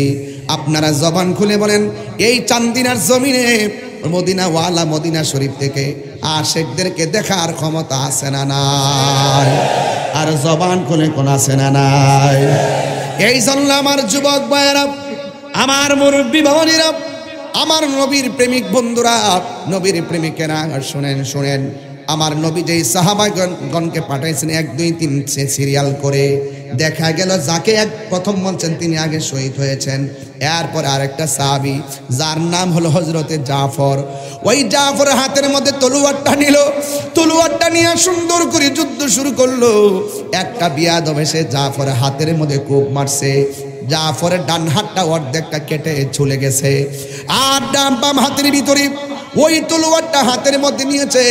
আপনারা জবান খুলে বলেন, এই চান্দিনার জমিনে মদিনাওয়ালা মদিনা শরীফ থেকে আশেকদেরকে দেখার ক্ষমতা আছে না নাই? আর জবান খুলে কোন আছে না নাই? এই জন্য আমার যুবক ভাইয়েরা, আমার মুরব্বী বাবারা, আমার নবীর প্রেমিক বন্ধুরা, নবীর প্রেমিকেরা, শুনেন, আমার নবী যেই সাহাবাগণকে পাঠাইছেন 1, 2, 3 সিরিয়াল করে, দেখা গেল যাকে এক প্রথম বলছেন তিনি আগে শহীদ হয়েছেন। এরপর আরেকটা সাহাবী যার নাম হলো হযরতে জাফর, ওই জাফর হাতের মধ্যে তলোয়ারটা নিল, তলোয়ারটা নিয়ে সুন্দর করে যুদ্ধ শুরু করলো। একটা বিয়াদব এসে জাফর হাতের মধ্যে কোপ মারছে, জাফরের ডান হাতটা অর্ধেকটা কেটে চলে গেছে, আর বাম হাতের ভিতরে ওই তলোয়ারটা হাতের মধ্যে নিয়েছে,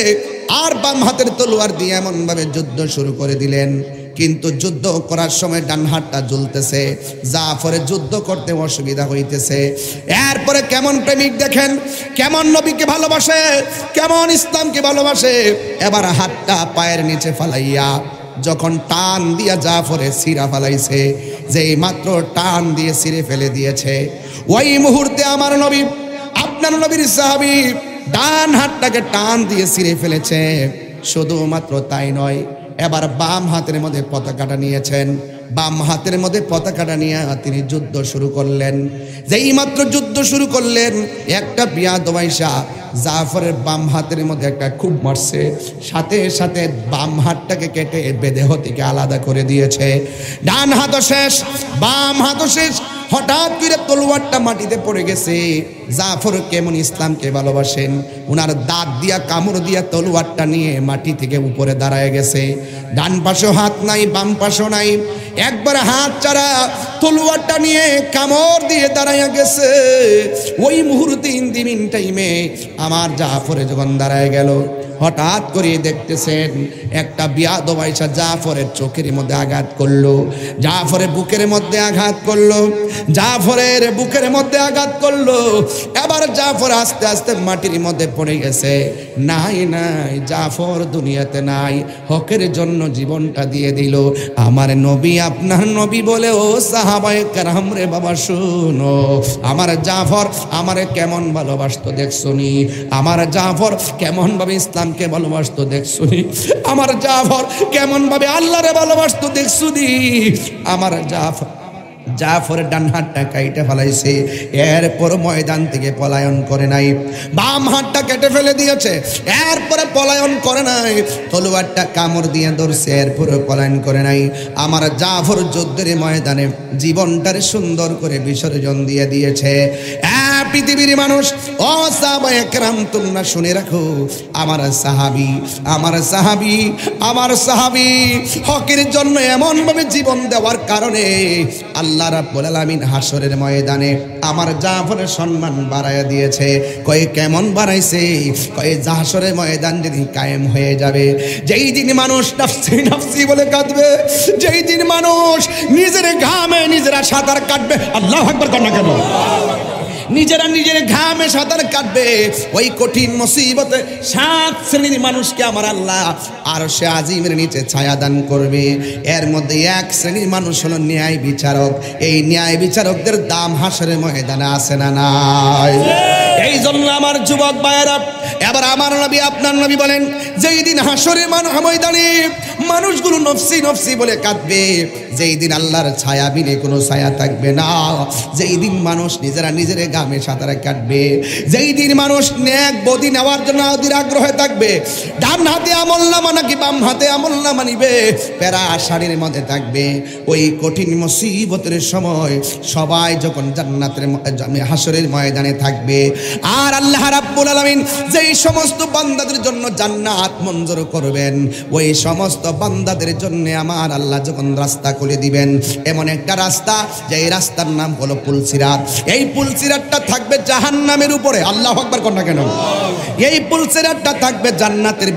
আর বাম হাতের তলোয়ার দিয়ে এমন ভাবে যুদ্ধ শুরু করে দিলেন। কিন্তু যুদ্ধ করার সময় ডান হাতটা জ্বলতেছে, জাফরের যুদ্ধ করতে অসুবিধা হইতেছে। এরপরে কেমন প্রেমিক দেখেন, কেমন নবীকে ভালোবাসে, কেমন ইসলামকে ভালোবাসে। এবার হাতটা পায়ের নিচে ফালাইয়া যখন টান দিয়া জাফরে সিরা ফালাইছে, যেই মাত্র টান দিয়ে সিরে ফেলে দিয়েছে, ওই মুহূর্তে আমার নবী, আপনার নবীর সাহাবী ডান হাতটাকে টান দিয়ে ছিঁড়ে ফেলেছে। শুধুমাত্র তাই নয়, এবার বাম হাতের মধ্যে পতাকাটা নিয়েছেন, বাম হাতের মধ্যে পতাকাটা নিয়ে তিনি যুদ্ধ শুরু করলেন। যেই মাত্র যুদ্ধ শুরু করলেন, একটা বিয়াদব আইসা জাফরের বাম হাতের মধ্যে একটা খুব মারছে, সাথে সাথে বাম হাতটাকে কেটে দেহ থেকে আলাদা করে দিয়েছে। ডান হাতও শেষ, বাম হাতও শেষ। হঠাৎ করে তলোয়ারটা মাটিতে পড়ে গেছে। জাফর কেমন ইসলামকে ভালোবাসেন, উনার দাঁত দিয়া কামড় দিয়া তলোয়ারটা নিয়ে মাটি থেকে উপরে দাঁড়ায় গেছে। ডান পাশেও হাত নাই, বাম পাশেও নাই, একবার হাত ছাড়া তলোয়ারটা নিয়ে কামড় দিয়ে দাঁড়ায় গেছে। ওই মুহূর্তে ইন টাইমে আমার জাফরে যখন দাঁড়ায় গেল, হঠাৎ করে দেখতেছেন একটা বিয়াদব আইসা জাফরের চোখের মধ্যে আঘাত করলো, জাফরের বুকের মধ্যে আঘাত করলো, জাফরের বুকের মধ্যে আঘাত করলো। এবার জাফর আস্তে আস্তে মাটির মধ্যে পড়ে গেছে। নাই নাই, জাফর দুনিয়াতে নাই, হকের জন্য জীবনটা দিয়ে দিল। আমার নবী, আপনার নবী বলে, ও সাহাবায়ে কেরাম রে বাবা শুনো, আমার জাফর আমারে কেমন ভালোবাসতো দেখছনি, আমার জাফর কেমন ভাবে ইসলামকে ভালোবাসতো দেখছনি, আমার জাফর কেমন ভাবে আল্লাহরে ভালোবাসতো দেখছনি। আমার জাফরের ডান হাতটা কাইটে ফেলাইছে, এরপর ময়দান থেকে পলায়ন করে নাই। বাম হাতটা কেটে ফেলে দিয়েছে, এরপরে পলায়ন করে নাই। তলোয়ারটা কামড় দিয়ে ধরছে, এরপরে পলায়ন করে নাই। আমার জাফর যুদ্ধের ময়দানে জীবনটারে সুন্দর করে বিসর্জন দিয়ে দিয়েছে। পৃথিবীর মানুষ, ও সাহাবায়ে কেরাম, তোমরা শুনে রাখো, আমার সাহাবী, আমার সাহাবী, আমার সাহাবী হকের জন্য এমন ভাবে জীবন দেওয়ার কারণে আল্লাহ রাব্বুল আলামিন হাসরের ময়দানে আমার জাফরের সম্মান বাড়ায়া দিয়েছে। কয়ে কেমন বাড়াইছে? কয়ে হাসরের ময়দান যেদিন কায়েম হয়ে যাবে, যেই দিন মানুষ নাফসি নাফসি বলে কাঁদবে, যেই দিন মানুষ নিজের ঘামে নিজেরা সাঁতার কাটবে, আল্লাহু আকবার কর না কেন, নিজেরা নিজের ঘামে সাঁতার কাটবে, ওই কঠিন মুসিবতে 7 শ্রেণীর মানুষকে আমার আল্লাহ আরশে আজিমের নিচে ছায়া দান করবে। এর মধ্যে 1 শ্রেণীর মানুষ হলো ন্যায় বিচারক। এই ন্যায় বিচারকদের দাম হাসরের ময়দানে আছে না নাই? এই জন্য আমার যুবক ভাইয়েরা, এবার আমার নবী, আপনার নবী বলেন, যেই দিন হাসরের ময়দানে মানুষগুলো নফসি নফসি বলে কাঁদবে, যেই দিন আল্লাহর ছায়া বিনে কোনো ছায়া থাকবে না, যেই দিন মানুষ নিজেরা নিজের গামে সাঁতারে কাটবে, যেই দিন মানুষ নেক বদি নেওয়ার জন্য অধীর আগ্রহে থাকবে, ডান হাতে আমলনামা নাকি বাম হাতে আমলনামা নিবে, প্যারা শাড়ির মধ্যে থাকবে, ওই কঠিন মুসিবতের সময় সবাই যখন জান্নাতের হাসরের ময়দানে থাকবে, আর আল্লাহ রাব্বুল আলামিন যেই সমস্ত বান্দাদের জন্য জান্নাত মঞ্জুর করবেন, ওই সমস্ত বান্দাদের জন্য আমার আল্লাহ যখন রাস্তা খুলে দিবেন, এমন একটা রাস্তা, যে রাস্তার নাম হলো পুলসিরাত। এই পুলসিরাতটা থাকবে জাহান্নামের উপরে, আল্লাহু আকবার কর না কেন, এই পুলসিরাতটা থাকবে জান্নাতের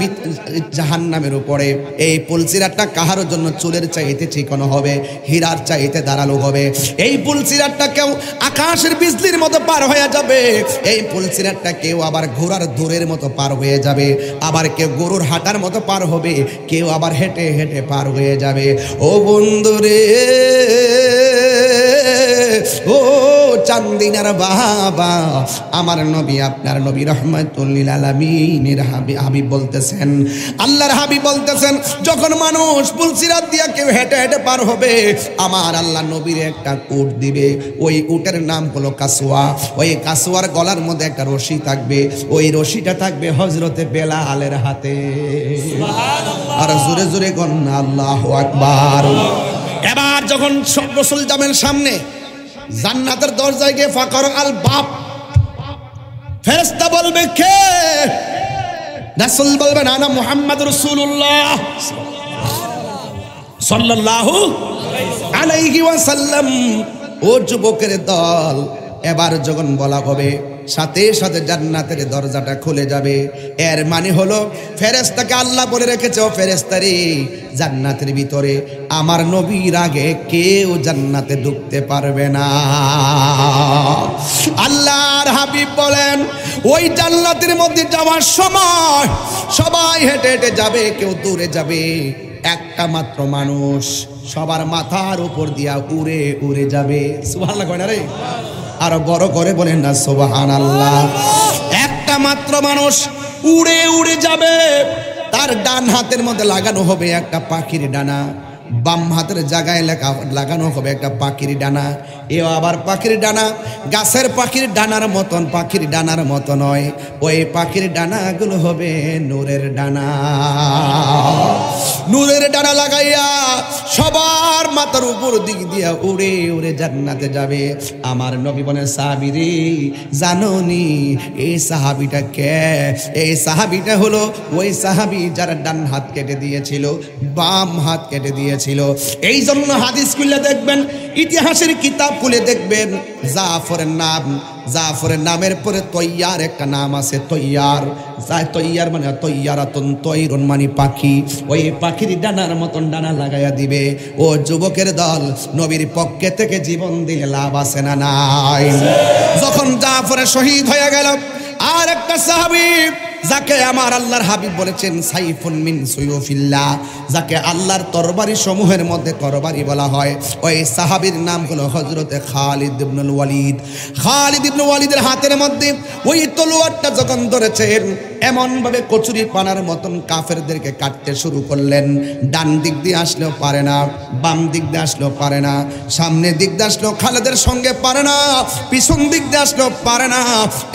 জাহান্নামের উপরে। এই পুলসিরাতটা কাহার জন্য চুলের চাইতে চিকন হবে, হীরার চাইতে ধারালো হবে। এই পুলসিরাতটা কেউ আকাশের বিজলির মতো পার হয়ে যাবে, এই পুলসিরাতটা কেউ আবার ঘোড়ার দৌড়ের মতো পার হয়ে যাবে, আবার কেউ গরুর হাঁটার মতো পার হবে, কেউ আবার হেঁটে হেঁটে পার হয়ে যাবে। ও বন্ধুরে, ও চান্দিনার বাবা, আমার নবী, আপনার নবী রহমাতুল লিল আলামিনের হাবিব বলতেছেন, আল্লাহর হাবিব বলতেছেন, যখন মানুষ পুলসিরাত দিয়া কেউ হেঁটে হেঁটে পার হবে, আমার আল্লাহ নবীর একটা উট দিবে। ওই উটের নাম হলো কাসওয়া। ওই কাসওয়ার গলার মধ্যে একটা রশি থাকবে, ওই রশিটা থাকবে হযরতে বেলালের হাতে। সুবহানাল্লাহ। আর জোরে জোরে গণ আল্লাহু আকবার। এবার যখন রাসূল যাবেন সামনে জান্নাতের দরজায় গিয়ে ফাকর আল বাব, ফেরেশতা বলবে কে? রাসূল বলবেন আনা মুহাম্মদ রাসূলুল্লাহ সাল্লাল্লাহু আলাইহি ওয়াসাল্লাম। ও যুবকের দল, এবার যখন বলা হবে সাথে সাথে জান্নাতের দরজাটা খুলে যাবে। এর মানে হলো ফেরেশতাকে আল্লাহ বলে রেখেছে, ও ফেরেশতারে জান্নাতের ভিতরে আমার নবীর আগে কেউ জান্নাতে ঢুকতে পারবে না। আল্লাহর হাবিব বলেন ওই জান্নাতের মধ্যে যাওয়ার সময় সবাই হেঁটে হেঁটে যাবে, কেউ দূরে যাবে, একটা মাত্র মানুষ সবার মাথার উপর দিয়া উড়ে উড়ে যাবে। সুবহানাল্লাহ কয় না রে? আরো বড় করে বলেন না সুবহানাল্লাহ। একটা মাত্র মানুষ উড়ে উড়ে যাবে, তার ডান হাতের মধ্যে লাগানো হবে একটা পাখির ডানা, বাম হাতের জায়গায় লাগানো হবে একটা পাখির ডানা। এও আবার পাখির ডানা গাছের পাখির ডানার মতন, পাখির ডানার মতো নয়, ওই পাখির ডানাগুলো হবে নূরের ডানা। নূরের ডানা লাগাইয়া সবার মাথার উপর দিক দিয়া উড়ে উড়ে জান্নাতে যাবে। আমার নবী বলেন সাহাবীরে জানোনি এই সাহাবীটা কে? এই সাহাবীটা হলো ওই সাহাবী যার ডান হাত কেটে দিয়েছিল, বাম হাত কেটে দিয়েছিল। এই জন্য হাদিস খুলে দেখবেন, ইতিহাসের কিতাব খুলে দেখবেন, জাফরের নামের পরে তৈয়ার একটা নাম আছে, তৈয়ার। তৈয়ার মানে তৈয়ারাতুন তৈরুন মানে পাখি। ওই পাখির ডানার মতন ডানা লাগাইয়া দিবে। ও যুবকের দল, নবীর পক্ষে থেকে জীবন দিলে লাভ আছে না নাই? যখন জাফর শহীদ হয়ে গেল, আর একটা সাহাবী যাকে আমার আল্লাহর হাবিব বলেছেন সাইফুন মিন সুয়ুফিল্লাহ, যাকে আল্লাহর তরবারি সমূহের মধ্যে তরবারি বলা হয়, ওই সাহাবীর নাম হলো হযরতে খালিদ ইবনুল ওয়ালিদ। খালিদ ইবনে ওয়ালিদের হাতের মধ্যে ওই তলোয়ারটা যখন ধরেছেন, এমন ভাবে কচুরি পানার মতন কাফেরদেরকে কাটতে শুরু করলেন। ডান দিক দিয়ে আসলেও পারে না, বাম দিক দিয়ে আসলেও পারে না, সামনের দিক দিয়ে আসলেও খালেদের সঙ্গে পারে না, পিছন দিক দিয়ে আসলেও পারে না।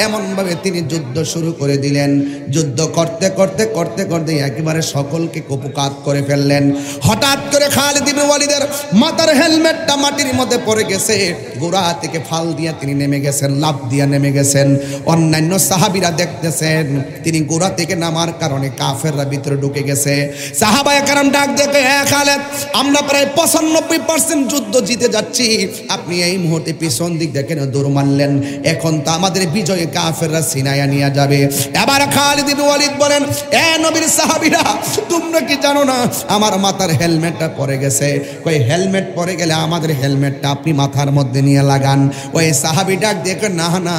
এমন ভাবে তিনি যুদ্ধ শুরু করে দিলেন। যুদ্ধ করতে করতে করতে করতে একেবারে সকলকে কুপকাত করে ফেললেন। হঠাৎ করে খালিদ ইবনে ওয়ালিদের মাথার হেলমেটটা মাটির মধ্যে পড়ে গেছে, গোড়া থেকে ফাল দিয়ে তিনি নেমে গেছেন, লাফ দিয়ে নেমে গেছেন। অন্যান্য সাহাবীরা দেখতেছেন তিনি গোড়া থেকে নামার কারণে কাফেররা ভিতরে ঢুকে গেছে। সাহাবায়ে কেরাম ডাক দেখে, খালেদ আমরা প্রায় 95% যুদ্ধ জিতে যাচ্ছি, আপনি এই মুহূর্তে পিছন দিক দিয়ে কেন দৌড় মারলেন? এখন তো আমাদের বিজয়ে কাফেররা সিনায়া নিয়ে যাবে। এবার খালিদ ইবনে ওয়ালিদ বলেন, এ নবীর সাহাবীরা তোমরা কি জানো না আমার মাথার হেলমেটটা পড়ে গেছে? কই হেলমেট পড়ে গেলে আমাদের হেলমেটটা আপনি মাথার মধ্যে নিয়ে লাগান। ওই সাহাবী ডাক দেখে, না না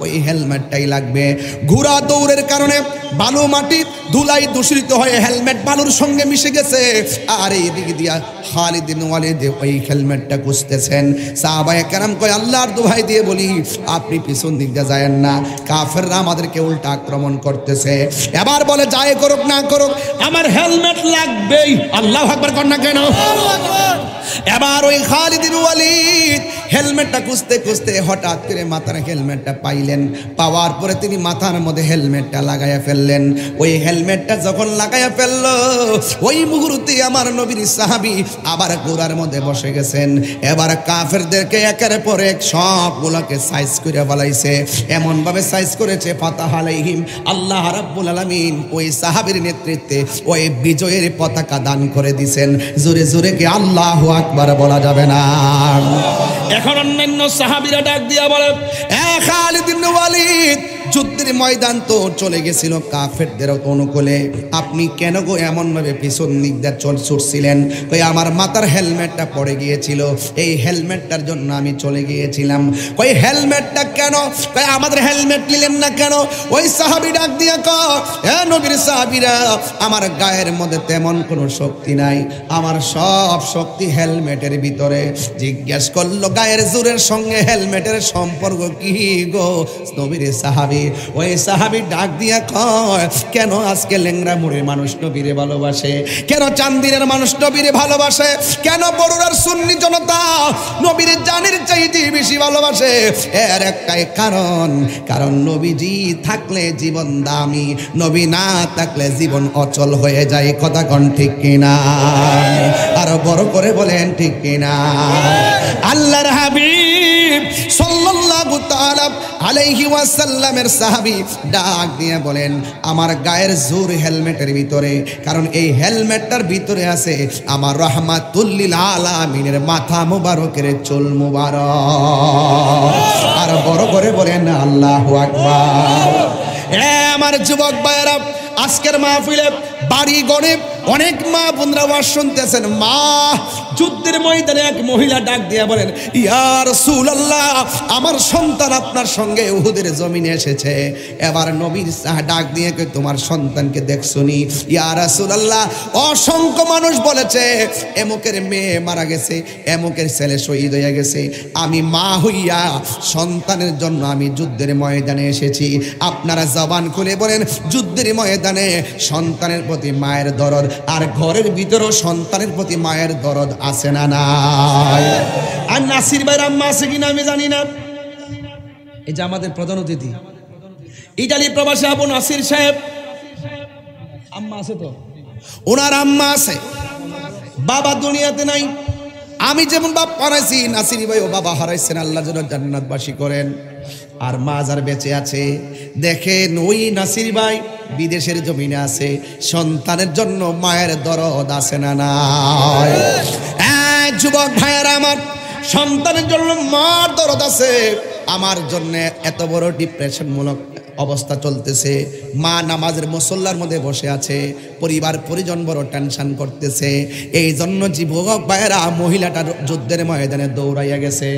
ওই হেলমেটটাই লাগবে। ঘোড়া দৌড়ের কারণে বালু মাটি ধুলাই দূষিত হয়ে হেলমেট বালুর সঙ্গে মিশে গেছে। আর এই দিক দিয়া খালিদ ইবনে ওয়ালিদ ওই হেলমেটটা খুঁজতেছেন। সাহাবায়ে কেরাম কয়, আল্লাহর দোহাই দিয়ে বলি আপনি পিছন দিক দিয়ে যায়েন না, কাফেররা আমাদেরকে উল্টা আক্রমণ করতেছে। এবার বলে যায় করুক না করুক আমার হেলমেট লাগবেই। আল্লাহু আকবার কর না কেন? এবার ওই খালিদ ইবনে ওয়ালিদ হেলমেটটা খুঁজতে খুঁজতে হঠাৎ করে মাথার হেলমেটটা পাইলেন। পাওয়ার পরে তিনি মাথার মধ্যে হেলমেটটা লাগাইয়া ফেললেন। ওই হেলমেটটা যখন লাগাইয়া ফেলল, ওই মুহূর্তে আমার নবীর সাহাবী আবার ঘোড়ার মধ্যে বসে গেছেন। এবার কাফেরদেরকে একের পর এক সবগুলোকে সাইজ করে ফেলাইছে। এমন ভাবে সাইজ করেছে, ফাতাহ আলাইহিম, আল্লাহ রাব্বুল আলামিন ওই সাহাবীর নেতৃত্বে ওই বিজয়ের পতাকা দান করে দিয়েছেন। জোরে জোরে কি আল্লাহু আকবার বলা যাবে না? এখন অন্যান্য সাহাবীরা ডাক দিয়া বলে, এ খালিদ ইবনে ওয়ালিদ যুদ্ধের ময়দান তো চলে গেছিল কাফেরদের অনুকূলে, আপনি কেন গো এমন ভাবে পিছন দিক দিয়ে ছুটছিলেন? কই আমার মাথার হেলমেটটা পড়ে গিয়েছিল, এই হেলমেটটার জন্য আমি চলে গিয়েছিলাম। কই হেলমেটটা কেন? কই আমাদের হেলমেট নিলেন না কেন? ওই সাহাবী ডাক দিয়া কয়, হে নবীর সাহাবীরা আমার গায়ের মধ্যে তেমন কোনো শক্তি নাই, আমার সব শক্তি হেলমেটের ভিতরে। জিজ্ঞেস করলো গায়ের জোরের সঙ্গে হেলমেটের সম্পর্ক কি গো নবীর সাহাবী? ওই সাহাবী ডাক দিয়া কয়, কেন আজকে ল্যাংড়া মুড়ের মানুষ নবীরে ভালোবাসে, কেন চান্দিরের মানুষ নবীরে ভালোবাসে, কেন বড়ুরার সুন্নি জনতা নবীর জানের চাইতে বেশি ভালোবাসে? এর একটাই কারণ, কারণ নবীজি থাকলে জীবন দামি, নবী না থাকলে জীবন অচল হয়ে যায়। কথা কোন ঠিক কিনা? আরো বড় করে বলেন ঠিক কিনা? আল্লাহর হাবিব সাল্লাল্লাহু তাআলা আলাইহি ওয়াসাল্লামের সাহাবী ডাক দিয়ে বলেন, আমার গায়ের জোর হেলমেটের ভিতরে, কারণ এই হেলমেটটার ভিতরে আছে আমার রাহমাতুল লিল আলামিনের মাথা মুবারকের চুল মুবারক। আর বড় করে বলেন আল্লাহু আকবার। আমার যুবক ভাইয়েরা, আজকের মাহফিলে বাড়ি গড়ে অনেক মা বোনরা ওয়াজ শুনতেছেন। মা, যুদ্ধের ময়দানে এক মহিলা ডাক দিয়া বলেন, ইয়া রাসূলুল্লাহ, আমার সন্তান আপনার সঙ্গে উহুদের জমিনে এসেছে। এবার নবীর ডাক দিয়ে কই, তোমার সন্তানকে দেখছনি? ইয়া রাসূলুল্লাহ, অসংখ্য মানুষ বলেছে এমুকের মেয়ে মারা গেছে, এমুকের ছেলে শহীদ হয়ে গেছে। আমি মা হইয়া সন্তানের জন্য আমি যুদ্ধের ময়দানে এসেছি। আপনারা জবান খুলে বলেন, যুদ্ধের ময়দানে সন্তানের প্রতি মায়ের দরদ, আর ঘরের ভিতরেও সন্তানের প্রতি মায়ের দরদ আছে না নাই? আর নাসির ভাইয়ের আম্মা আছে কিনা আমি জানি না। এই যে আমাদের প্রধান অতিথি ইটালি প্রবাসী আবু নাসির সাহেব, আম্মা আছে তো? ওনার আম্মা আছে, বাবা দুনিয়াতে নাই। আমি যেমন বাপ হারাইছি, নাসির ভাইও বাবা হারাইছেন, আল্লাহ যেন জান্নাতবাসী করেন। আর মা যার বেঁচে আছে, দেখেন ওই নাসির ভাই বিদেশের জমিনে আছে, সন্তানের জন্য মায়ের দরদ আছে না নাই? যুবক ভাইয়েরা আমার, সন্তানের জন্য মার দরদ আছে। আমার জন্য এত বড় ডিপ্রেশনমূলক অবস্থা চলতেছে, মা নামাজের মুসল্লার মধ্যে বসে আছে, পরিবার পরিজন বড় টেনশন করতেছে। এই জন্য যুবক ভাইয়েরা, মহিলাটার যুদ্ধের ময়দানে দৌড়াইয়া গেছে।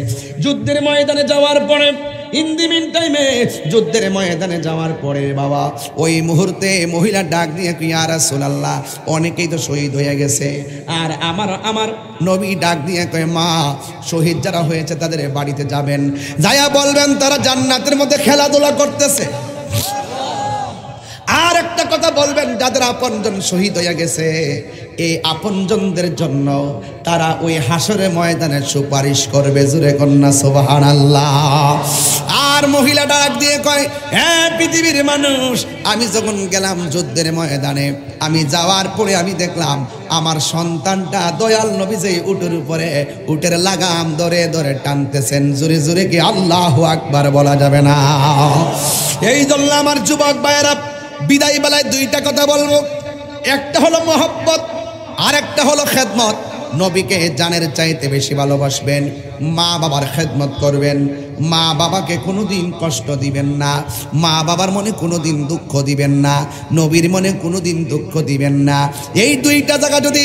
যুদ্ধের ময়দানে যাওয়ার পরে, ইন দি মিন টাইমে যুদ্ধের ময়দানে যাওয়ার পরে বাবা, ওই মুহূর্তে মহিলা ডাক দিয়ে, ইয়া রাসূলুল্লাহ, অনেকেই তো শহীদ হয়ে গেছে, আর আমার নবী ডাক দিয়ে কয়, মা, শহীদ যারা হয়েছে তাদের বাড়িতে যাবেন, যাইয়া বলবেন তারা জান্নাতের মধ্যে খেলাধুলা করতেছে। আর একটা কথা বলবেন, যাদের আপনজন শহীদ হয়ে গেছে, এই আপনজনদের জন্য তারা ওই হাসরের ময়দানে সুপারিশ করবে। জুরে কন্যা সুবহানাল্লাহ। আর মহিলা ডাক দিয়ে কয়, হ্যাঁ পৃথিবীর মানুষ, আমি যখন গেলাম যুদ্ধের ময়দানে, আমি যাওয়ার পরে আমি দেখলাম আমার সন্তানটা দয়াল নবী যে উটের উপরে, উটের লাগাম ধরে ধরে টানতেছেন। জোরে জোরে কি আল্লাহু আকবার বলা যাবে না? এই জন্য আমার যুবক ভাইয়েরা, বিদায় বেলায় দুইটা কথা বলবো। একটা হলো মহব্বত, আর একটা হলো খেদমত। নবীকে জানের চাইতে বেশি ভালোবাসবেন, মা বাবার খেদমত করবেন, মা বাবাকে কোনোদিন কষ্ট দিবেন না, মা বাবার মনে কোনোদিন দুঃখ দিবেন না, নবীর মনে কোনোদিন দুঃখ দিবেন না। এই দুইটা জায়গা যদি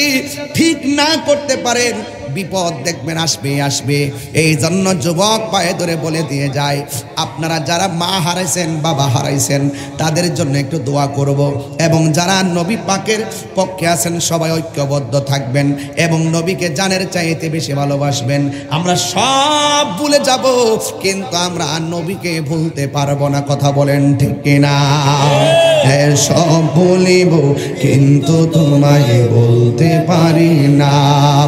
ঠিক না করতে পারেন, বিপদ দেখবেন আসবে আসবে। এই জন্য যুবক পায়ে ধরে বলে দিয়ে যায়, আপনারা যারা মা হারাইছেন, বাবা হারাইছেন, তাদের জন্য একটু দোয়া করব, এবং যারা নবী পাকের পক্ষে আছেন সবাই ঐক্যবদ্ধ থাকবেন এবং নবীকে জানের চাইতে বেশি ভালোবাসবেন। আমরা সব ভুলে যাব, কিন্তু আমরা নবীকে ভুলতে পারবো না। কথা বলেন ঠিক কিনা? সব ভুলিব কিন্তু তোমায় বলতে পারি না।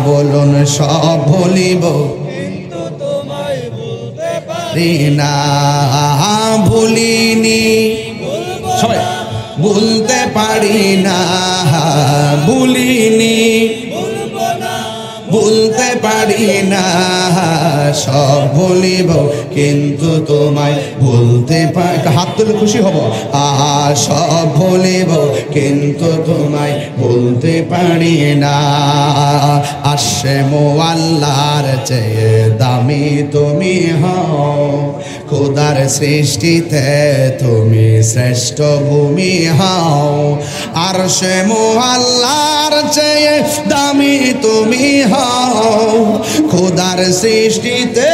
বলুন, সব ভুলিব কিন্তু তোমায় বলতে পারি না। ভুলিনি, সবাই বলতে পারি না, ভুলিনি, বলতে পারি না। সব ভুলিব কিন্তু তোমায় বলতে পারি, হাত তুলে খুশি হব। সব ভুলিব কিন্তু তোমায় বলতে পারি না। আসে মোয়াল্লার চেয়ে দামি তুমি হও, খোদার সৃষ্টিতে তুমি শ্রেষ্ঠ ভূমি হও। আর সে মোয়াল্লার চেয়ে দামি তুমি হও, খোদার সৃষ্টিতে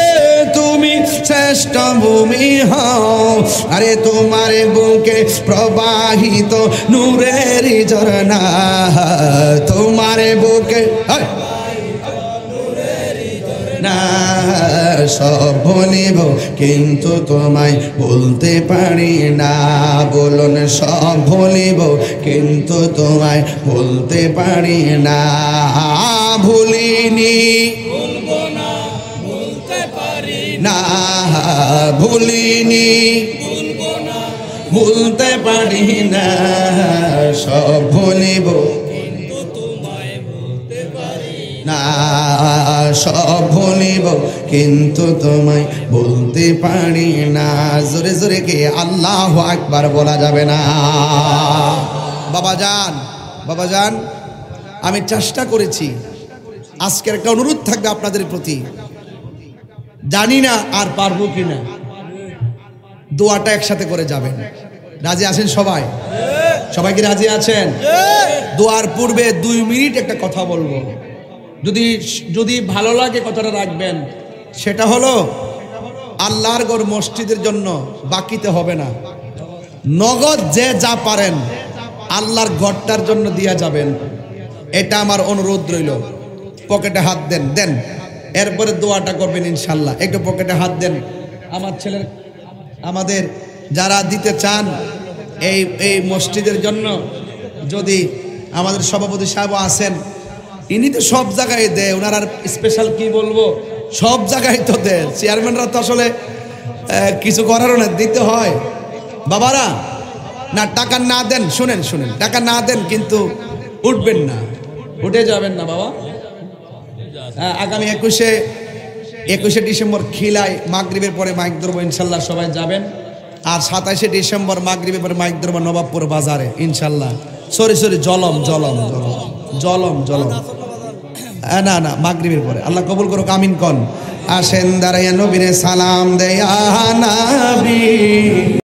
তুমি শ্রেষ্ঠ ভূমি হও। আরে তোমার বুকে প্রবাহিত নূরের ঝরনা, তোমার বুকে না সব ভুলিব কিন্তু তোমায় ভুলতে পারি না বলুন সব ভুলিব কিন্তু তোমায় ভুলতে পারি না ভুলিনি ভুলবো না ভুলতে পারি না ভুলিনি ভুলবো না ভুলতে পারি না সব ভুলিব না সব ভুলিব কিন্তু তোমায় বলতে পারি না জোরে জোরে কে আল্লাহু আকবার বলা যাবে না বাবা জান আমি চেষ্টা করেছি আজকের একটা অনুরোধ থাকবে আপনাদের প্রতি জানি না আর পারবো কিনা দোয়াটা একসাথে করে যাবেন রাজি আছেন সবাই কি রাজি আছেন দোয়ার পূর্বে 2 মিনিট একটা কথা বলবো যদি ভালো লাগে কথাটা রাখবেন সেটা হলো আল্লাহর ঘর মসজিদের জন্য বাকিতে হবে না নগদ যে যা পারেন আল্লাহর ঘরটার জন্য দিয়া যাবেন এটা আমার অনুরোধ রইল পকেটে হাত দেন এরপরে দোয়াটা করবেন ইনশাল্লাহ একটু পকেটে হাত দেন আমার ছেলের আমাদের যারা দিতে চান এই মসজিদের জন্য যদি আমাদের সভাপতি সাহেব আছেন ইনি তো সব জায়গায় দেয় ওনার আর স্পেশাল কি বলবো সব জায়গায় তো দেয় চেয়ারম্যানরা তো আসলে কিছু করারও না দিতে হয় বাবারা না টাকা না দেন শুনেন টাকা না দেন কিন্তু উঠবেন না উঠে যাবেন না বাবা আগামী 21শে ডিসেম্বর খিলায় মাগরিবের পরে মাইক ধরবো ইনশাল্লাহ সবাই যাবেন আর 27শে ডিসেম্বর মাগরিবের পরে মাইক ধরবো নবাবপুর বাজারে ইনশাল্লাহ সরি জলম না মাগরিবের পরে আল্লাহ কবুল করুক আমিন কন আসেন দাঁড়াইয়া নবীরে সালাম দেয়া নবী